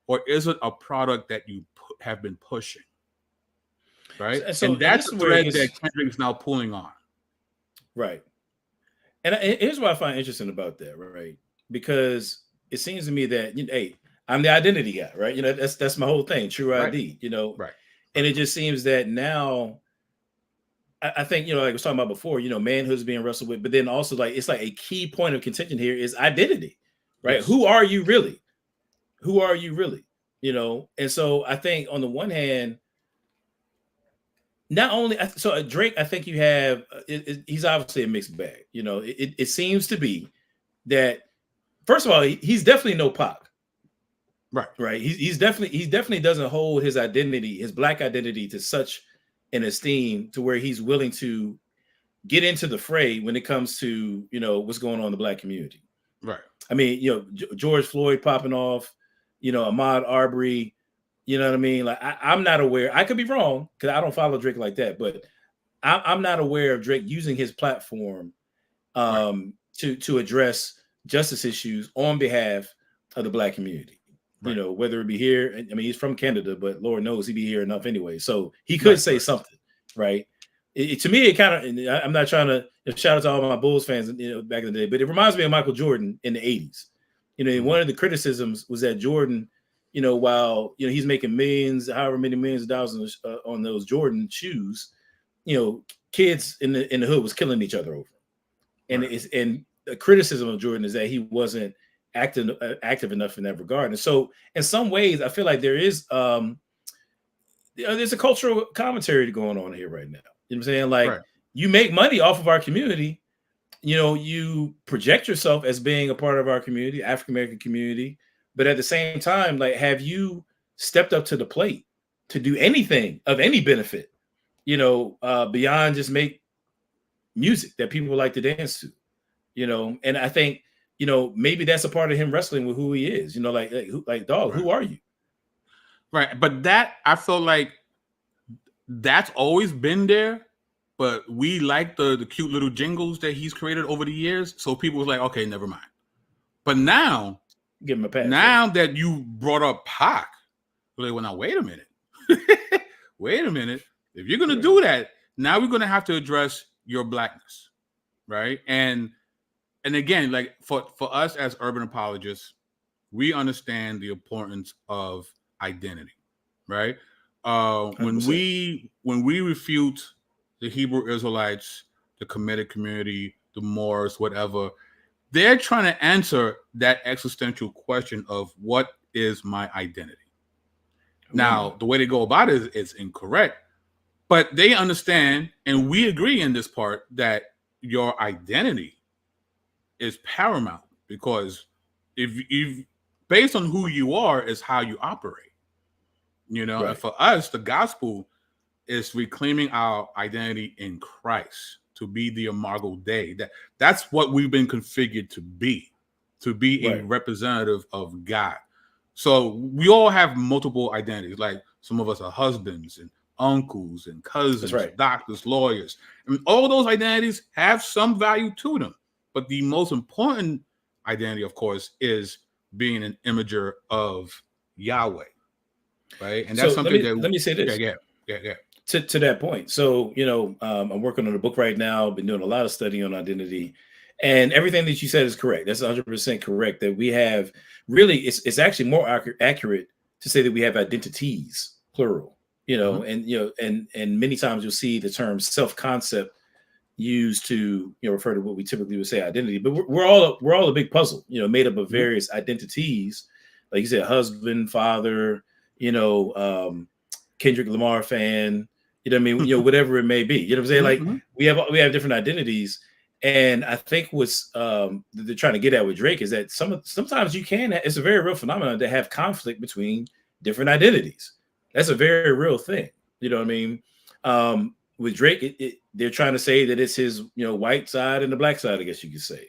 or is it a product that you have been pushing? Right. And that's the thread that Kendrick is now pulling on. Right. And here's what I find interesting about that, right? Because it seems to me that, hey, I'm the identity guy, right? That's my whole thing, Tru-ID, Right. And it just seems that now, I think, like I was talking about before, manhood's being wrestled with, but then also, like, it's like a key point of contention here is identity, right? Yes. Who are you really? Who are you really? And so I think on the one hand, not only so Drake, I think you have he's obviously a mixed bag. It seems to be that, first of all, he's definitely no Pac. Right. He's definitely doesn't hold his identity, his black identity, to such an esteem to where he's willing to get into the fray when it comes to what's going on in the black community. Right. I mean, George Floyd popping off, Ahmaud Arbery. You know what I mean? Like, I'm not aware. I could be wrong because I don't follow Drake like that, but I'm not aware of Drake using his platform to address justice issues on behalf of the black community. Right. Whether it be here. I mean, he's from Canada, but Lord knows he'd be here enough anyway. So he could say something, right? To me, it kind of. I'm not trying to shout out to all my Bulls fans, back in the day, but it reminds me of Michael Jordan in the '80s. One of the criticisms was that Jordan, while he's making millions, however many millions of dollars on those Jordan shoes, kids in the hood was killing each other over. And and the criticism of Jordan is that he wasn't active enough in that regard. And so in some ways, I feel like there is there's a cultural commentary going on here right now. You know what I'm saying? Like, you make money off of our community, you project yourself as being a part of our community, African-American community. But at the same time, like, have you stepped up to the plate to do anything of any benefit, beyond just make music that people like to dance to, and I think, maybe that's a part of him wrestling with who he is, dog, who are you? Right. But that, I feel like that's always been there, but we like the cute little jingles that he's created over the years. So people was like, okay, never mind. But now, give him a pass. Now that you brought up Pac, we're like, well, now wait a minute. Wait a minute. If you're gonna do that, now we're gonna have to address your blackness, right? And again, like, for us as urban apologists, we understand the importance of identity, right? When we refute the Hebrew Israelites, the Kemetic community, the Moors, whatever, they're trying to answer that existential question of what is my identity. Now, the way they go about it is incorrect, but they understand, and we agree in this part, that your identity is paramount, because if based on who you are is how you operate. And for us, the gospel is reclaiming our identity in Christ, to be the Imago Dei. That's what we've been configured to be a representative of God. So we all have multiple identities. Like, some of us are husbands and uncles and cousins, doctors, lawyers. I mean, all those identities have some value to them. But the most important identity, of course, is being an imager of Yahweh, right? And that's something let me say this. Yeah. To that point. So, I'm working on a book right now. Been doing a lot of study on identity, and everything that you said is correct. That's 100% correct. That we have really, it's actually more accurate to say that we have identities, plural. And many times you'll see the term self-concept used to refer to what we typically would say identity, but we're all a big puzzle, made up of various identities, like you said, husband, father, Kendrick Lamar fan, whatever it may be, what I'm saying? Like, we have different identities, and I think what's they're trying to get at with Drake is that sometimes it's a very real phenomenon to have conflict between different identities. That's a very real thing. You know what I mean? With Drake, they're trying to say that it's his, white side and the black side, I guess you could say.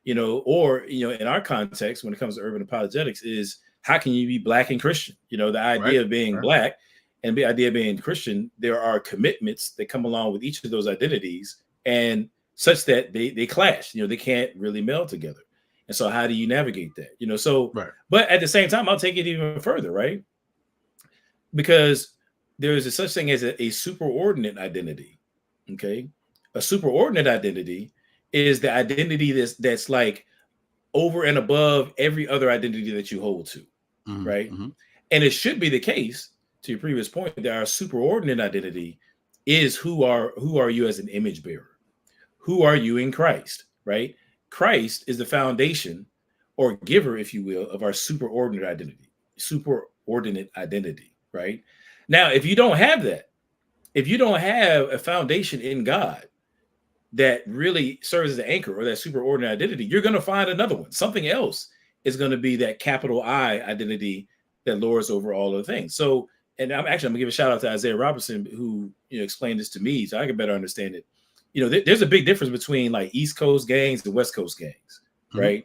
or in our context, when it comes to urban apologetics, is how can you be Black and Christian? The idea of being Black and the idea of being Christian, there are commitments that come along with each of those identities, and such that they clash. They can't really meld together. And so how do you navigate that? But at the same time, I'll take it even further, right? Because there is such thing as a superordinate identity. Okay. A superordinate identity is the identity that's like over and above every other identity that you hold to. Right. And it should be the case, to your previous point, that our superordinate identity is who are you as an image bearer? Who are you in Christ? Right. Christ is the foundation or giver, if you will, of our superordinate identity. Right. Now, if you don't have that, if you don't have a foundation in God that really serves as an anchor or that superordinate identity, you're going to find another one. Something else is going to be that capital I identity that lords over all of the things. So, and I'm going to give a shout out to Isaiah Robertson, who explained this to me so I can better understand it. There's a big difference between like East Coast gangs and West Coast gangs, right?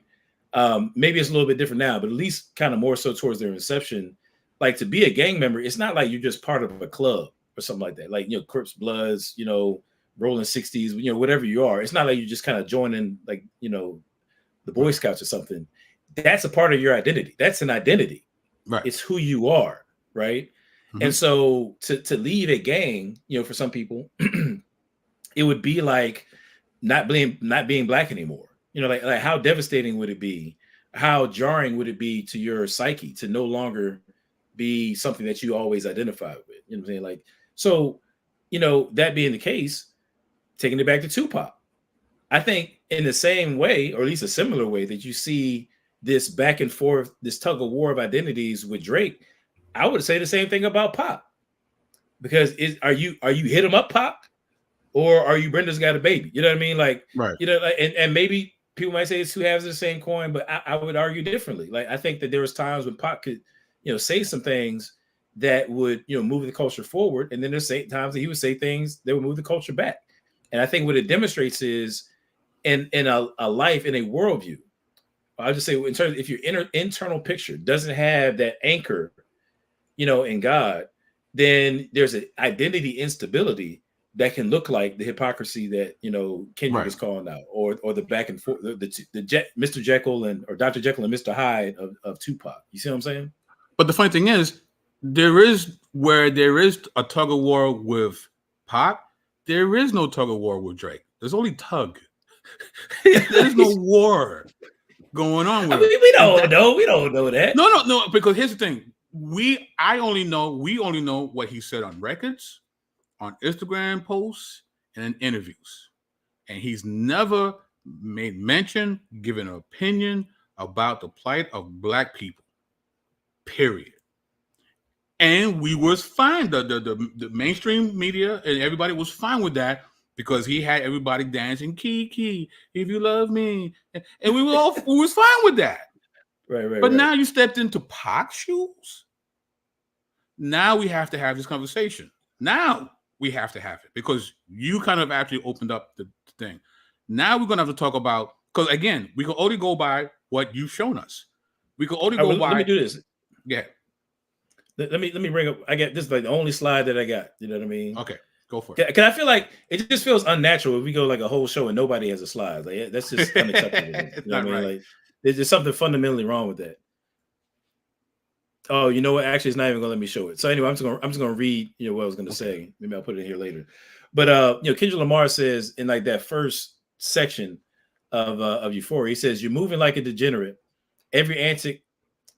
Maybe it's a little bit different now, but at least kind of more so towards their inception. Like, to be a gang member, it's not like you're just part of a club or something like that. Like, Crips, Bloods, Rolling 60s, whatever you are. It's not like you just kind of joining like, the Boy Scouts or something. That's a part of your identity. That's an identity. Right. It's who you are. Right. And so to leave a gang, for some people, it would be like not being Black anymore. Like how devastating would it be? How jarring would it be to your psyche to no longer be something that you always identify with? You know what I'm saying? Like, so, that being the case, taking it back to Tupac, I think in the same way, or at least a similar way, that you see this back and forth, this tug of war of identities with Drake, I would say the same thing about Pop. Because are you hit him up, Pop, or are you Brenda's got a baby? You know what I mean? Like, right. And maybe people might say it's two halves of the same coin, but I would argue differently. Like, I think that there was times when Pop could, say some things that would, move the culture forward, and then there's times that he would say things that would move the culture back. And I think what it demonstrates is in a life, in a worldview, I'll just say in terms, if your internal picture doesn't have that anchor, in God, then there's an identity instability that can look like the hypocrisy that, Kendrick is calling out, or the back and forth, the Mr. Jekyll or Dr. Jekyll and Mr. Hyde of Tupac. You see what I'm saying? But the funny thing is, there is a tug of war with Pac. There is no tug of war with Drake. There's only tug. There's no war going on with. We don't know. We don't know that. No. Because here's the thing: we only know what he said on records, on Instagram posts, and in interviews, and he's never made mention, given an opinion about the plight of Black people. Period. And we was fine. The mainstream media and everybody was fine with that because he had everybody dancing Kiki, if you love me, and we was fine with that. Right. But now you stepped into Pac's shoes. Now we have to have this conversation. Now we have to have it because you kind of actually opened up the thing. Now we're gonna have to talk about, because again, we can only go by what you've shown us. We can only go by. Let me do this. Yeah. Let me bring up. I got this is like the only slide that I got. You know what I mean? Okay, go for it. Because I feel like it just feels unnatural if we go like a whole show and nobody has a slide. Like that's just unacceptable. It's not right. Like there's just something fundamentally wrong with that. Oh, you know what? Actually, it's not even gonna let me show it. So anyway, I'm just gonna read. What I was gonna say. Maybe I'll put it in here later. But Kendrick Lamar says in like that first section of Euphoria, he says, "You're moving like a degenerate. Every antic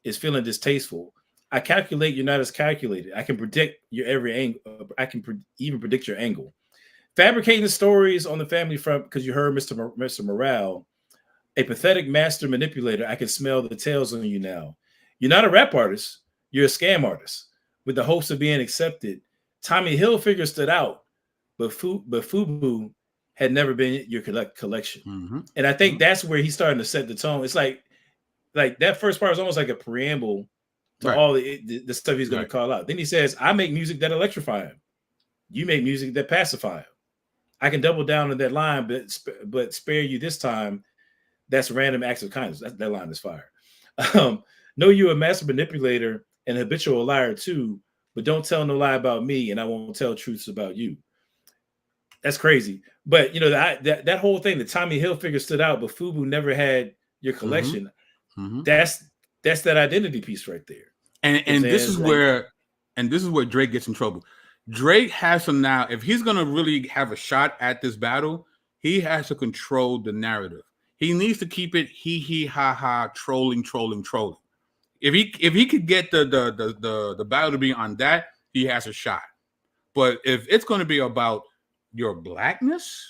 is feeling distasteful. I calculate you're not as calculated. I can predict your every angle. I can even predict your angle. Fabricating stories on the family front because you heard Mr. Morale, a pathetic master manipulator. I can smell the tails on you now. You're not a rap artist. You're a scam artist with the hopes of being accepted. Tommy Hilfiger stood out, but FUBU had never been your collection." Mm-hmm. And I think that's where he's starting to set the tone. It's like that first part is almost like a preamble to all the stuff he's going to call out. Then he says, "I make music that electrify him. You make music that pacify him. I can double down on that line, but spare you this time. That's random acts of kindness. That line is fire. Know you're a master manipulator and habitual liar too, but don't tell no lie about me, and I won't tell truths about you. That's crazy. But you know that whole thing, the Tommy Hilfiger stood out, but Fubu never had your collection. That's that identity piece right there. And this is where Drake gets in trouble. Drake has to now, if he's gonna really have a shot at this battle, he has to control the narrative. He needs to keep it he ha ha trolling. If he could get the battle to be on that, he has a shot. But if it's going to be about your blackness,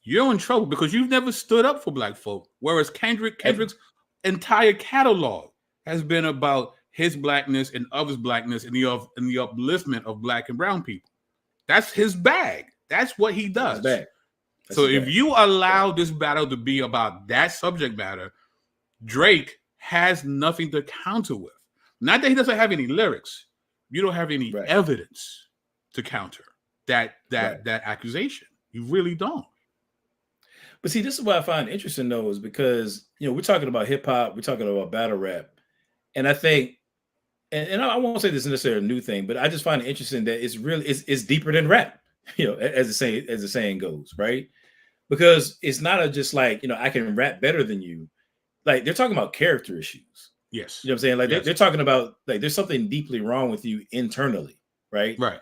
you're in trouble because you've never stood up for black folk. Whereas Kendrick's entire catalog has been about his blackness and others' blackness and the upliftment of black and brown people. That's his bag. That's what he does. So if you allow this battle to be about that subject matter, Drake has nothing to counter with. Not that he doesn't have any lyrics. You don't have any evidence to counter that accusation. You really don't. But see, this is what I find interesting though, is because we're talking about hip hop, we're talking about battle rap, and I think, and I won't say this is necessarily a new thing, but I just find it interesting that it's deeper than rap, as the saying goes, right? Because it's not just like I can rap better than you. Like they're talking about character issues. Yes. You know what I'm saying? Like they're talking about like there's something deeply wrong with you internally, right? Right.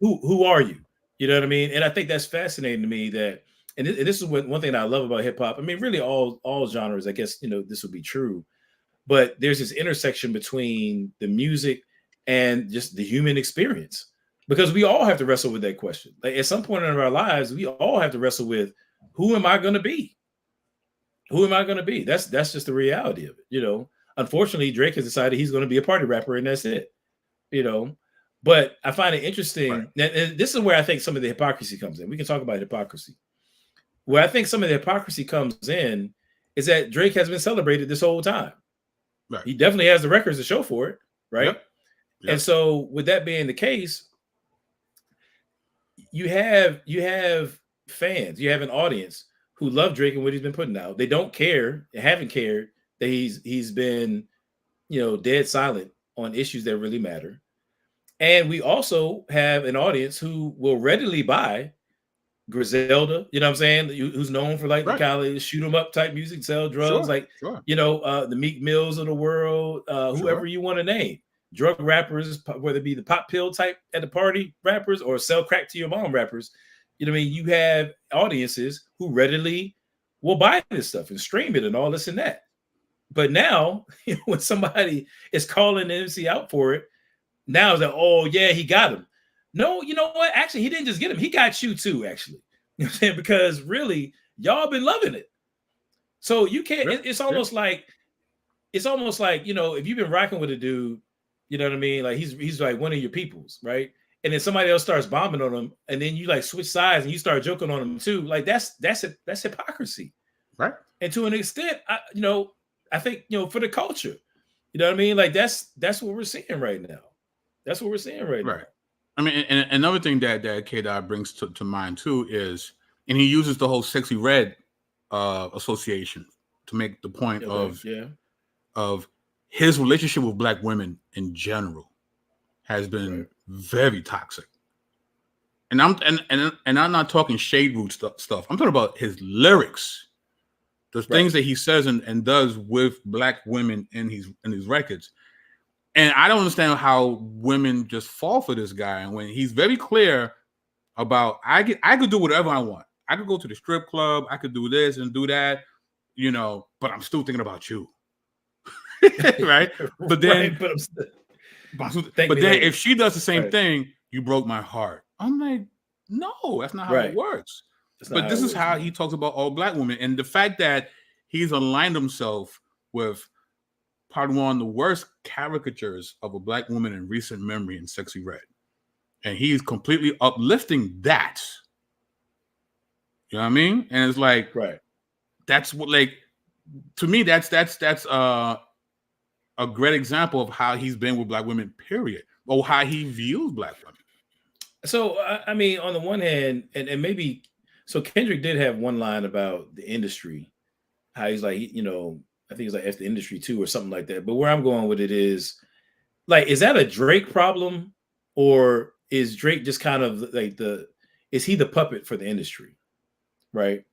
Who are you? You know what I mean? And I think that's fascinating to me that, and this is one thing that I love about hip hop. I mean, really all genres, I guess, this would be true, but there's this intersection between the music and just the human experience, because we all have to wrestle with that question. Like at some point in our lives, we all have to wrestle with, who am I going to be? Who am I going to be? That's just the reality of it. Unfortunately, Drake has decided he's going to be a party rapper, and that's it. But I find it interesting. Right. And this is where I think some of the hypocrisy comes in. We can talk about hypocrisy. Where I think some of the hypocrisy comes in is that Drake has been celebrated this whole time. Right. He definitely has the records to show for it, right? Yep. And so, with that being the case, you have fans, you have an audience who love Drake and what he's been putting out. They don't care, they haven't cared that he's been, dead silent on issues that really matter. And we also have an audience who will readily buy Griselda, you know what I'm saying? Who's known for like the college shoot 'em up type music, sell drugs, the Meek Mills of the world, whoever you want to name, drug rappers, whether it be the pop pill type at the party rappers or sell crack to your mom rappers. You know what I mean? You have audiences who readily will buy this stuff and stream it and all this and that. But now, when somebody is calling the MC out for it, now it's like, oh yeah, he got him. No, you know what? Actually, he didn't just get him. He got you too, actually. You know what I'm saying? Because really, y'all been loving it. So you can't, it's almost like, if you've been rocking with a dude, you know what I mean? Like he's like one of your peoples, right? And then somebody else starts bombing on him, and then you like switch sides and you start joking on him too. Like that's hypocrisy. Right. And to an extent, I think, for the culture, you know what I mean? Like that's what we're seeing right now. That's what we're seeing right now. I mean, and another thing that K-Dot brings to mind too is, and he uses the whole Sexy Red association to make the point of his relationship with black women in general has been very toxic. And I'm not talking shade root stuff. I'm talking about his lyrics, the things that he says and does with black women in his records. And I don't understand how women just fall for this guy. And when he's very clear about, I could do whatever I want. I could go to the strip club. I could do this and do that, but I'm still thinking about you. Right. But then, if she does the same thing, you broke my heart. I'm like, no, that's not how it works. But this is how he talks about all black women. And the fact that he's aligned himself with probably one of the worst caricatures of a black woman in recent memory in Sexy Red. And he's completely uplifting that. You know what I mean? And it's like, that's what, like, to me, that's a great example of how he's been with black women, period. Or how he views black women. So, I mean, on the one hand, and maybe, so Kendrick did have one line about the industry, how he's like, you know, I think it's like F the industry too or something like that. But where I'm going with it is like, is that a Drake problem, or is Drake just kind of like is he the puppet for the industry, right?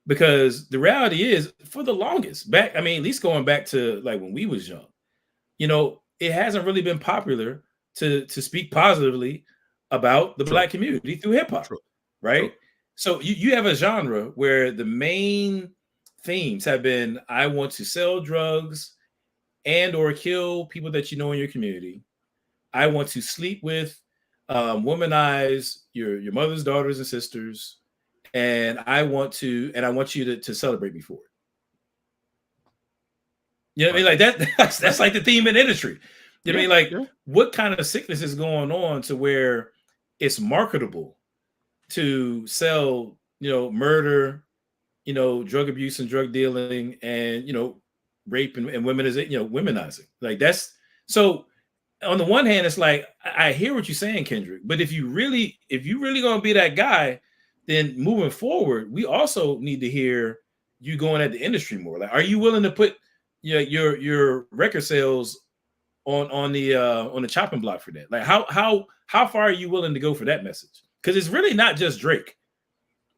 Because the reality is, for the longest back, I mean, at least going back to like when we was young, you know, it hasn't really been popular to speak positively about the True. Black community through hip hop, True. right? True. So you have a genre where the main themes have been, I want to sell drugs and or kill people that you know in your community. I want to sleep with, womanize your mother's daughters and sisters, and I want you to celebrate me for it. You know what I mean? Like that's like the theme in the industry. You know what I mean? Like, what kind of sickness is going on to where it's marketable to sell, you know, murder, you know, drug abuse and drug dealing, and, you know, rape and women is, you know, womenizing. Like, that's so. On the one hand, it's like, I hear what you're saying, Kendrick, but if you really gonna be that guy, then moving forward, we also need to hear you going at the industry more. Like, are you willing to put your record sales on the chopping block for that? Like, how far are you willing to go for that message? Because it's really not just Drake.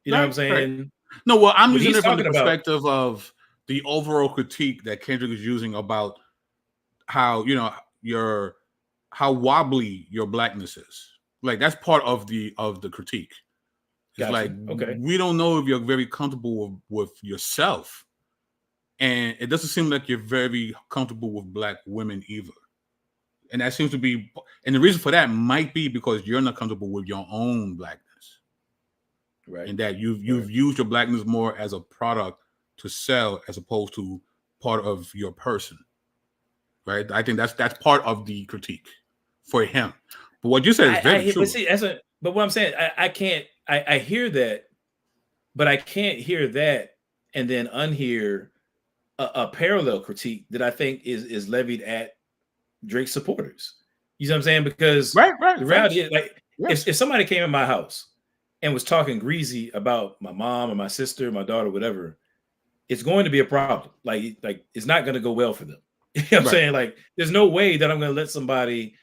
You know what I'm saying? Right. No, well, I'm What using he's it from the talking about- perspective of the overall critique that Kendrick is using about how, you know, how wobbly your blackness is. Like, that's part of the critique. It's Gotcha. like, Okay, we don't know if you're very comfortable with yourself, and it doesn't seem like you're very comfortable with Black women either. And that seems to be, and the reason for that might be because you're not comfortable with your own blackness, right? And that you've used your blackness more as a product to sell as opposed to part of your person, right? I think that's part of the critique for him. But what you said is very true. But see, but what I'm saying, I can't. I hear that, but I can't hear that and then unhear a parallel critique that I think is levied at Drake's supporters. You know what I'm saying? Because right. The reality is, like, if somebody came in my house and was talking greasy about my mom or my sister, my daughter, whatever, it's going to be a problem. Like it's not going to go well for them. You know what I'm saying? Like, there's no way that I'm going to let somebody,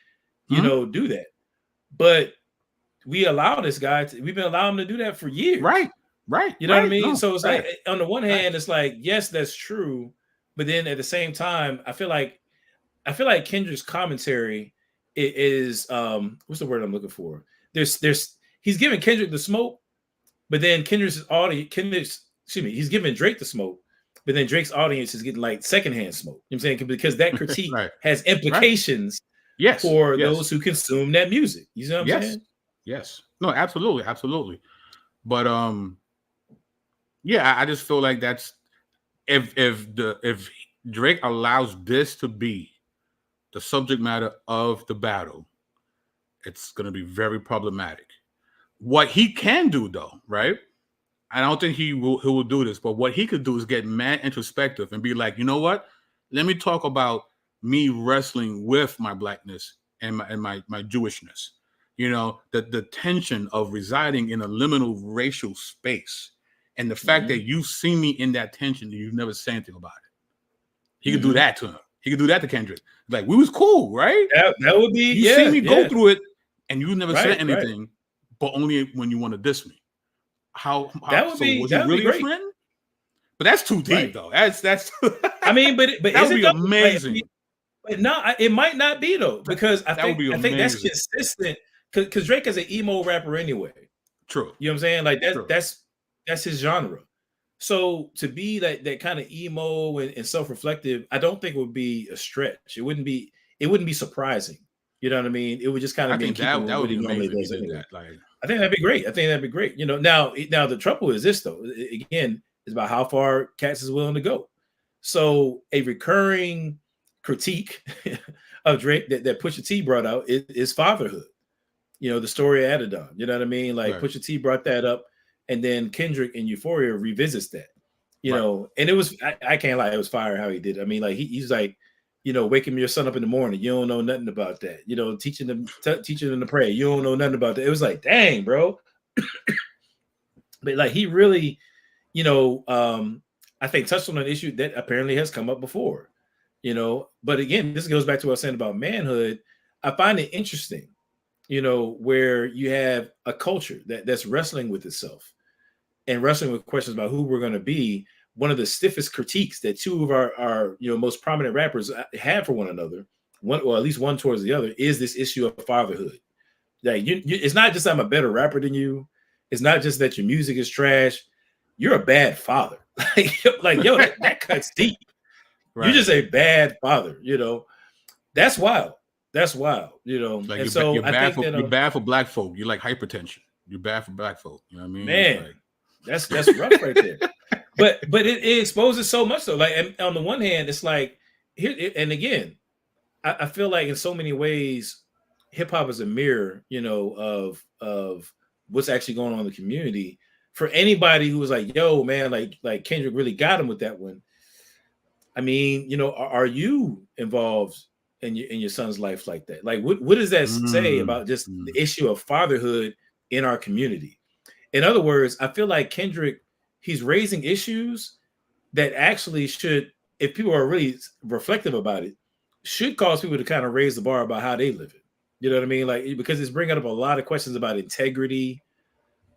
you know, do that. But we allow this guy we've been allowing him to do that for years. Right. You know what I mean? No, So it's like, on the one hand, it's like, yes, that's true. But then at the same time, I feel like Kendrick's commentary is what's the word I'm looking for? He's giving Kendrick the smoke, but then he's giving Drake the smoke, but then Drake's audience is getting like secondhand smoke. You know what I'm saying? Because that critique has implications for those who consume that music. You know what I'm saying? Yes. No, absolutely. But I just feel like that's if Drake allows this to be the subject matter of the battle, it's going to be very problematic. What he can do, though, right? I don't think he will do this, but what he could do is get mad introspective and be like, you know what? Let me talk about me wrestling with my blackness and my Jewishness. You know, the tension of residing in a liminal racial space, and the fact that you see me in that tension and you've never said anything about it. He could do that to him. He could do that to Kendrick. Like, we was cool, right? That would be. You see me go through it, and you never said anything, but only when you want to diss me. Was he really a friend? But that's too deep, though. That's. I mean, but that would be amazing. Like, but no, it might not be though, because I think that's consistent. Because Drake is an emo rapper anyway. True. You know what I'm saying? Like, that's his genre. So to be that kind of emo and self-reflective, I don't think it would be a stretch. It wouldn't be surprising. You know what I mean? It would just kind of be that would be amazing. Anyway. I think that'd be great. You know, now the trouble is this though. Again, it's about how far Cats is willing to go. So a recurring critique of Drake that Pusha T brought out is fatherhood. You know, the story of Adidon. You know what I mean? Like, Pusha T brought that up, and then Kendrick in Euphoria revisits that. You know, and it was I can't lie, it was fire how he did it. I mean, like he's like, you know, waking your son up in the morning. You don't know nothing about that. You know, teaching them to pray. You don't know nothing about that. It was like, dang, bro. But like, he really, you know, I think touched on an issue that apparently has come up before, you know. But again, this goes back to what I was saying about manhood. I find it interesting, you know, where you have a culture that's wrestling with itself and wrestling with questions about who we're going to be. One of the stiffest critiques that two of our you know most prominent rappers have for one another, one or at least one towards the other, is this issue of fatherhood. Like it's not just I'm a better rapper than you. It's not just that your music is trash. You're a bad father. like yo, that cuts deep. Right. You're just a bad father. You know, that's wild. That's wild. You know, like and so you're I bad think for, that, you're bad for black folk. You like hypertension. You're bad for black folk. You know what I mean? Man, like, that's rough right there. But it exposes so much though. Like, and on the one hand, it's like here, and again, I feel like in so many ways, hip hop is a mirror, you know, of what's actually going on in the community. For anybody who was like, "Yo, man, like Kendrick really got him with that one." I mean, you know, are you involved in your son's life like that? Like, what does that say about just the issue of fatherhood in our community? In other words, I feel like Kendrick, he's raising issues that actually should, if people are really reflective about it, should cause people to kind of raise the bar about how they live it. You know what I mean? Like, because it's bringing up a lot of questions about integrity,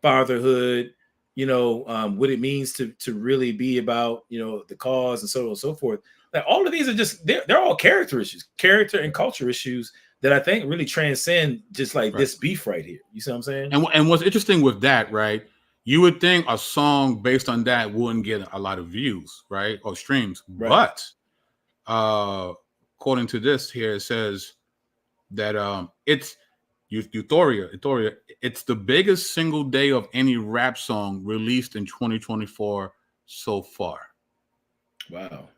fatherhood, you know, what it means to really be about, you know, the cause and so on and so forth. Like, all of these are just, they're all character issues, character and culture issues that I think really transcend just like this beef right here. You see what I'm saying? And what's interesting with that, right? You would think a song based on that wouldn't get a lot of views, right? Or streams. Right. But according to this here, it says that it's Euphoria. It's the biggest single day of any rap song released in 2024 so far. Wow.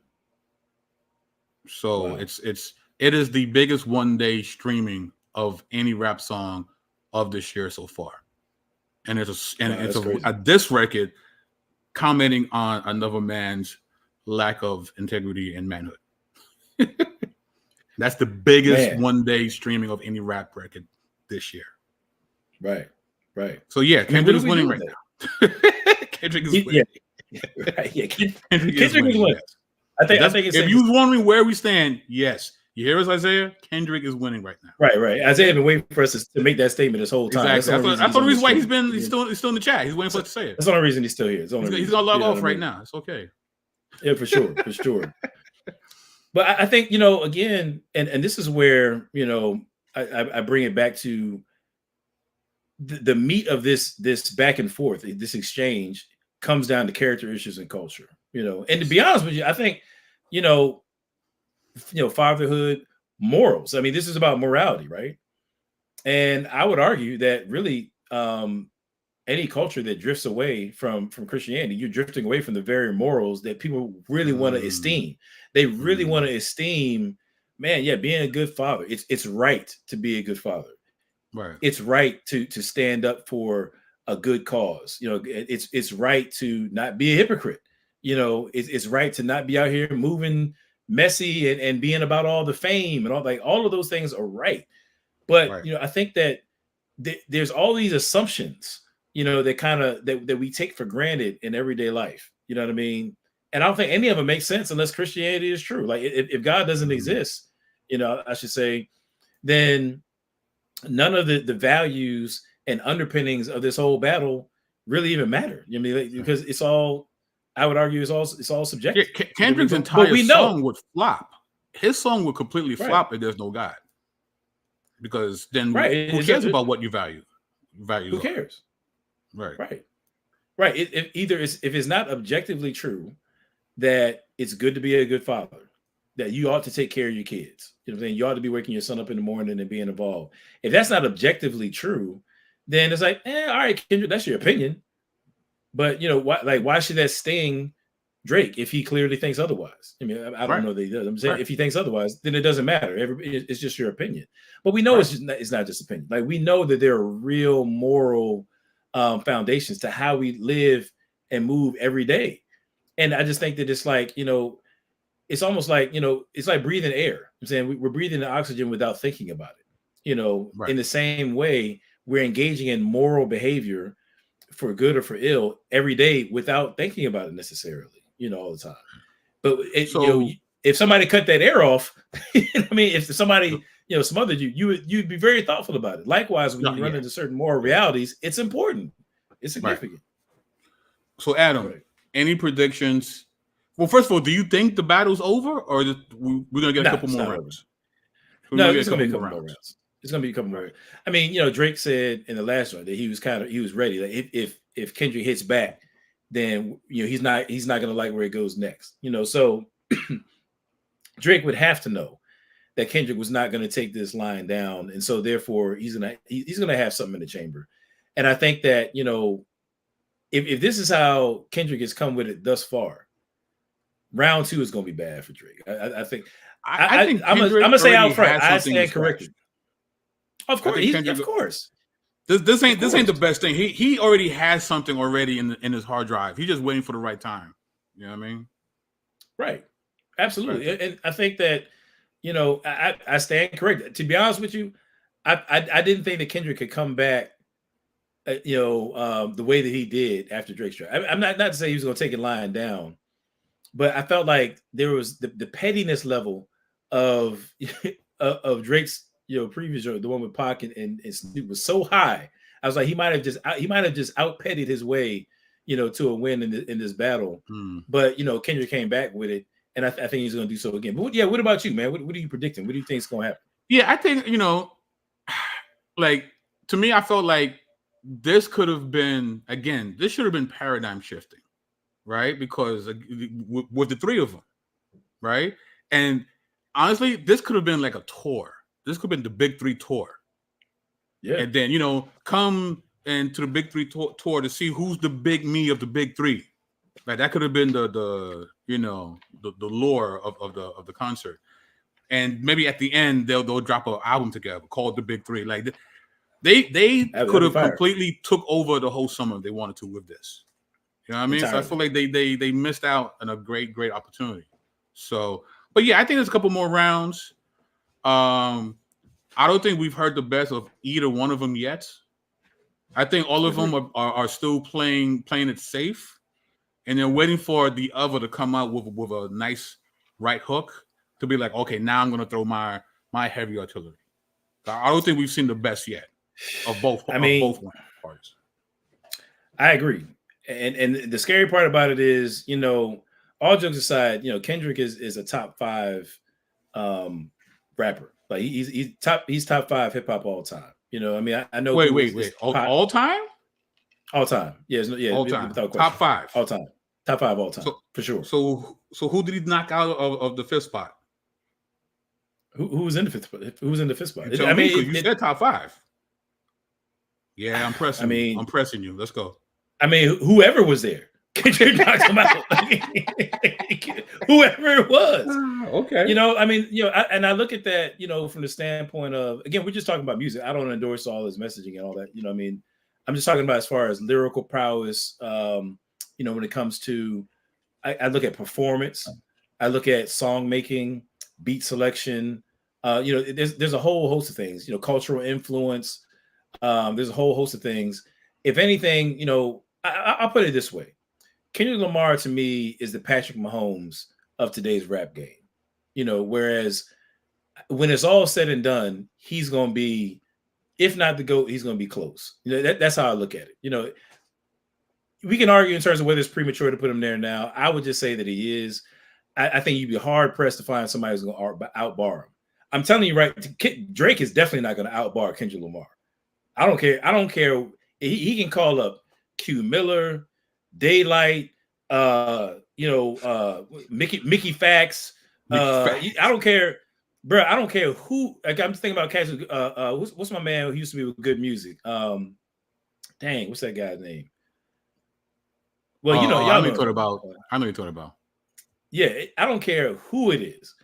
So wow. It is the biggest one day streaming of any rap song of this year so far. And it's a diss record commenting on another man's lack of integrity and manhood. That's the biggest one day streaming of any rap record this year. Right. So yeah, Kendrick is winning right now. Kendrick is winning. Yeah. Right. Yeah. Kendrick is winning. Yes. I think if you was wondering where we stand, yes. You hear us, Isaiah? Kendrick is winning right now. Right. Isaiah been waiting for us to make that statement this whole time. Exactly. That's the reason why he's still in the chat. He's waiting for us to say it. That's the only reason he's still here. He's gonna log off right now. It's okay. Yeah, for sure. But I think, you know, again, and this is where, you know, I bring it back to the meat of this back and forth, this exchange comes down to character issues and culture, you know. And to be honest with you, I think, you know, fatherhood, morals. I mean, this is about morality, right? And I would argue that really any culture that drifts away from Christianity, you're drifting away from the very morals that people really want to esteem. They really want to esteem, man, yeah, being a good father. It's right to be a good father. Right. It's right to stand up for a good cause. You know, it's right to not be a hypocrite. You know, it's right to not be out here moving messy and being about all the fame and all of those things are right. But you know, I think that there's all these assumptions, you know, that kind of that we take for granted in everyday life. You know what I mean? And I don't think any of it makes sense unless Christianity is true. Like if God doesn't exist, you know, I should say, then none of the values and underpinnings of this whole battle really even matter. You know, because it's all, I would argue, it's all subjective. Yeah, Kendrick's entire song would flop. His song would completely flop if there's no God. Because then who cares about what you value? Who cares? Right. If it's not objectively true that it's good to be a good father, that you ought to take care of your kids. You know what I'm saying? You ought to be waking your son up in the morning and being involved. If that's not objectively true, then it's like, all right, Kendrick, that's your opinion. But you know, why should that sting Drake if he clearly thinks otherwise? I mean, I don't know that he does. I'm saying if he thinks otherwise, then it doesn't matter. It's just your opinion. But we know it's not just opinion. Like we know that there are real moral foundations to how we live and move every day. And I just think that it's like, you know, it's almost like, you know, it's like breathing air. I'm saying we're breathing the oxygen without thinking about it. You know, in the same way, we're engaging in moral behavior for good or for ill every day without thinking about it necessarily. all the time. But So if somebody cut that air off, I mean, if somebody smothered you, you'd be very thoughtful about it. Likewise, when you run into certain moral realities, it's important, it's significant. Right. So Adam, any predictions? Well, first of all, do you think the battle's over, or we're gonna get a couple more rounds? No, it's gonna be a couple more rounds. It's gonna be a couple more. I mean, Drake said in the last round that he was ready. Like if Kendrick hits back, then he's not gonna like where it goes next. So Drake would have to know that Kendrick was not gonna take this line down, and so therefore he's gonna have something in the chamber. And I think that if this is how Kendrick has come with it thus far, round 2 is gonna be bad for Drake. I think. I'm gonna say out front. I stand corrected. Of course, of course. This ain't the best thing. He already has something already in his hard drive. He's just waiting for the right time. You know what I mean? Right. Absolutely. Right. And I think that I stand corrected. To be honest with you, I didn't think that Kendrick could come back. The way that he did after Drake's track. I'm not to say he was going to take it lying down, but I felt like there was the pettiness level of Drake's previous the one with Pac and Snoop was so high. I was like, he might have just out petted his way to a win in this battle. But Kendrick came back with it, and I think he's going to do so again. But what about you, man? What are you predicting? What do you think is going to happen? Yeah, I think like to me, I felt like this could have been this should have been paradigm shifting, right? Because with the three of them, right? And honestly, this could have been like a tour. This could have been the Big Three tour. Yeah. And then, come into the Big Three tour to see who's the big me of the Big Three. Like that could have been the lore of the concert. And maybe at the end they'll drop an album together called The Big Three. Like they could have completely took over the whole summer if they wanted to with this. You know what I mean? Entirely. So I feel like they missed out on a great opportunity. So, but yeah, I think there's a couple more rounds. I don't think we've heard the best of either one of them yet. I think all of them are still playing it safe, and they're waiting for the other to come out with a nice right hook to be like, okay, now I'm gonna throw my heavy artillery. I don't think we've seen the best yet of both. Both parties. I agree, and the scary part about it is, all jokes aside, Kendrick is a top 5 rapper. Like he's top 5 hip hop all time. I mean, I know. Wait, all time? All time. All time. Top 5. All time. Top 5 all time, for sure. So who did he knock out of the 5th spot? Who was in the 5th spot? Who was in the 5th spot? You said top 5. Yeah, I'm pressing. I'm pressing you. Let's go. I mean, whoever was there. Kendrick knocked him out. Whoever it was. Okay. I mean, and I look at that, from the standpoint of, again, we're just talking about music. I don't endorse all his messaging and all that. I mean, I'm just talking about as far as lyrical prowess. When it comes to, I look at performance, I look at song making, beat selection. There's a whole host of things. Cultural influence. There's a whole host of things. If anything, I'll put it this way. Kendrick Lamar to me is the Patrick Mahomes of today's rap game. Whereas when it's all said and done, he's going to be, if not the GOAT, he's going to be close. That's how I look at it. We can argue in terms of whether it's premature to put him there now. I would just say that he is. I think you'd be hard pressed to find somebody who's going to outbar him. I'm telling you, right? Drake is definitely not going to outbar Kendrick Lamar. I don't care. He can call up Q Miller, Daylight, Mickey Fax. I don't care, bro. I don't care who. Like, I'm just thinking about cats. What's my man who used to be with good music? Dang, what's that guy's name? Well, y'all I know you're talking about. Yeah, I don't care who it is.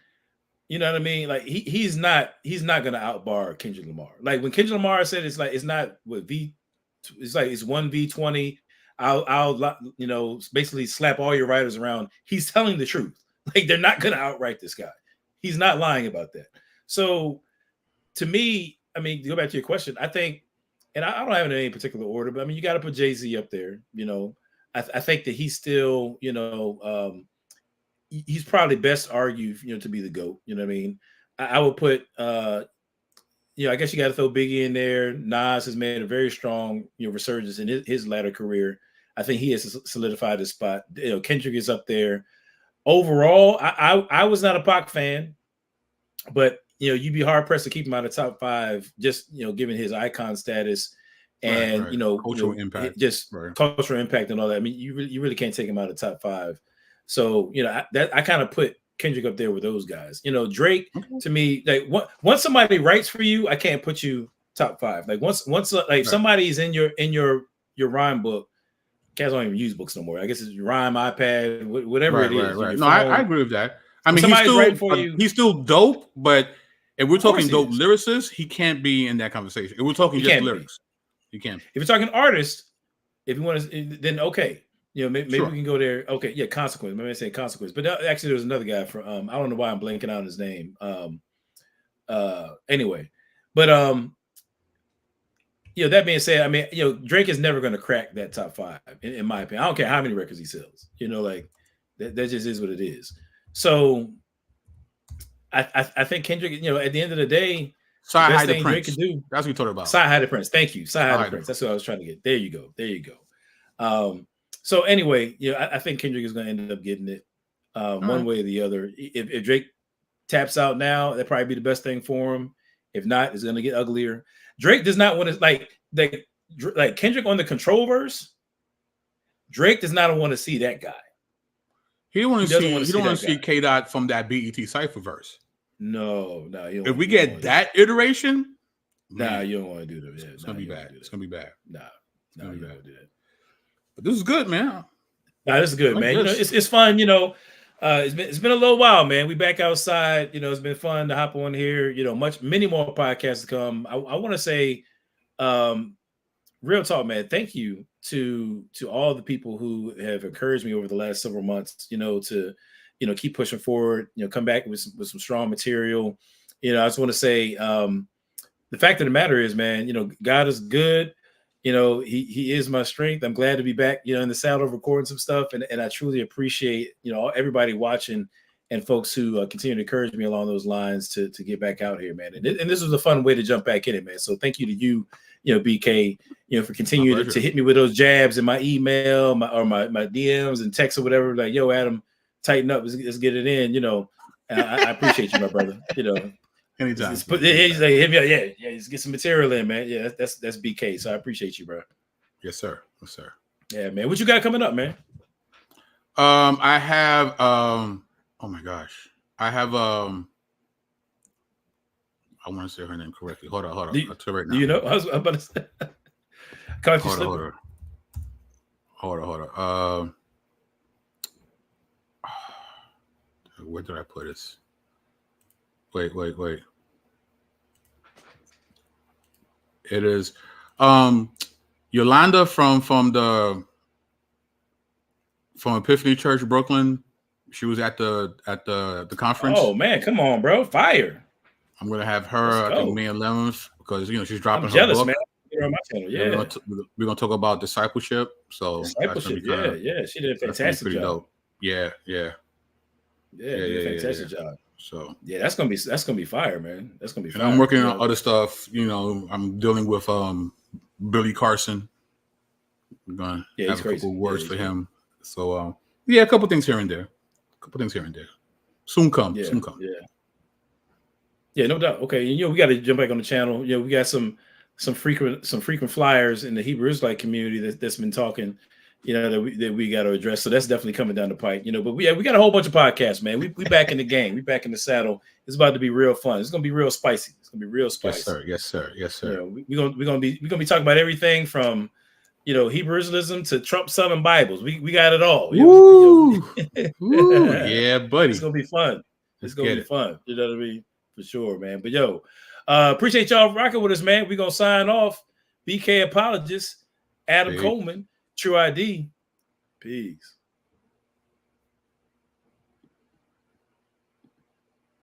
You know what I mean? Like he's not gonna outbar Kendrick Lamar. Like when Kendrick Lamar said it's not with it's like it's 1v20. I'll basically slap all your writers around. He's telling the truth. Like they're not gonna outright this guy. He's not lying about that. So to me, I mean, to go back to your question, I think, and I don't have it in any particular order, but I mean, you got to put Jay-Z up there. I think that he's still, he's probably best argued, to be the GOAT. You know what I mean? I would put, I guess you got to throw Biggie in there. Nas has made a very strong, resurgence in his latter career. I think he has solidified his spot. Kendrick is up there. Overall, I was not a Pac fan, but you'd be hard pressed to keep him out of top 5, just given his icon status and right. Cultural impact, just cultural impact and all that. I mean, you really can't take him out of top 5. So I kind of put Kendrick up there with those guys. Drake to me, like once somebody writes for you, I can't put you top 5. Like once like somebody's in your rhyme book. Cats don't even use books no more. I guess it's your rhyme, iPad, whatever it is. Right. No, I agree with that. I mean, he's still dope, but if we're talking dope lyricists, he can't be in that conversation. If we're talking just lyrics, he can't. If you're talking artist, if you want to, then okay. Maybe we can go there. Okay, yeah, Consequence. Maybe I say Consequence. But actually, there's another guy from I don't know why I'm blanking out his name. Anyway, but that being said, I mean, Drake is never going to crack that top 5 in my opinion. I don't care how many records he sells. Like that just is what it is. So I think Kendrick, at the end of the day, Side High the Prince. Drake can do. That's what you talking about. Side High the Prince. Thank you. Side High the Prince. That's what I was trying to get. There you go. So anyway, I think Kendrick is going to end up getting it one way or the other. If Drake taps out now, that'd probably be the best thing for him. If not, it's going to get uglier. Drake does not want to like Kendrick on the Control verse. Drake does not want to see that guy. He don't want to see K Dot from that BET Cypher verse. No. If we get that iteration, you don't want to do that. It's gonna be bad. It's gonna be bad. No, you don't do that. But this is good, man. This is good, man. It's fun. It's been a little while, man. We back outside. It's been fun to hop on here. Many more podcasts to come. I want to say, real talk, man. Thank you to all the people who have encouraged me over the last several months. To keep pushing forward. Come back with some strong material. I just want to say, the fact of the matter is, man. God is good. He is my strength. I'm glad to be back, in the saddle recording some stuff. And I truly appreciate, everybody watching and folks who continue to encourage me along those lines to get back out here, man. And this was a fun way to jump back in it, man. So thank you to you, BK, for continuing to hit me with those jabs in my email, my DMs and texts or whatever. Like, yo, Adam, tighten up. Let's get it in, I appreciate you, my brother, Anytime. He's like, hit me up. Yeah. Just get some material in, man. Yeah, that's BK. So I appreciate you, bro. Yes, sir. Yeah, man. What you got coming up, man? I have oh my gosh. I have I want to say her name correctly. Hold on. I'll tell you right now. Do you know? I was about to say. Hold on. Where did I put this? Wait. It is Yolanda from Epiphany Church, Brooklyn. She was at the conference. Oh man, come on, bro. Fire. I'm gonna have her, I think, May 11th, because she's dropping her book. Man. You're on my channel. Yeah. We're gonna talk about discipleship. So discipleship, yeah. She did a fantastic job. Dope. Yeah. Fantastic job. So that's gonna be fire, man. That's gonna be fire. And I'm working on other stuff. I'm dealing with Billy Carson. I'm gonna have a couple words for him. So a couple things here and there. Soon come. Yeah, no doubt. Okay, we got to jump back on the channel. We got some frequent flyers in the Hebrew Israelite community that's been talking. That we got to address. So that's definitely coming down the pipe. But we got a whole bunch of podcasts, man. We back in the game. We back in the saddle. It's about to be real fun. It's gonna be real spicy. Yes, sir. We're gonna be talking about everything from Hebrew Israelism to Trump selling Bibles. We got it all. Ooh, yeah, buddy. It's gonna be fun. It's gonna be fun. You know what I mean? For sure, man. But appreciate y'all rocking with us, man. We're gonna sign off. BK Apologetics, Adam Coleman, Tru-ID. Peace.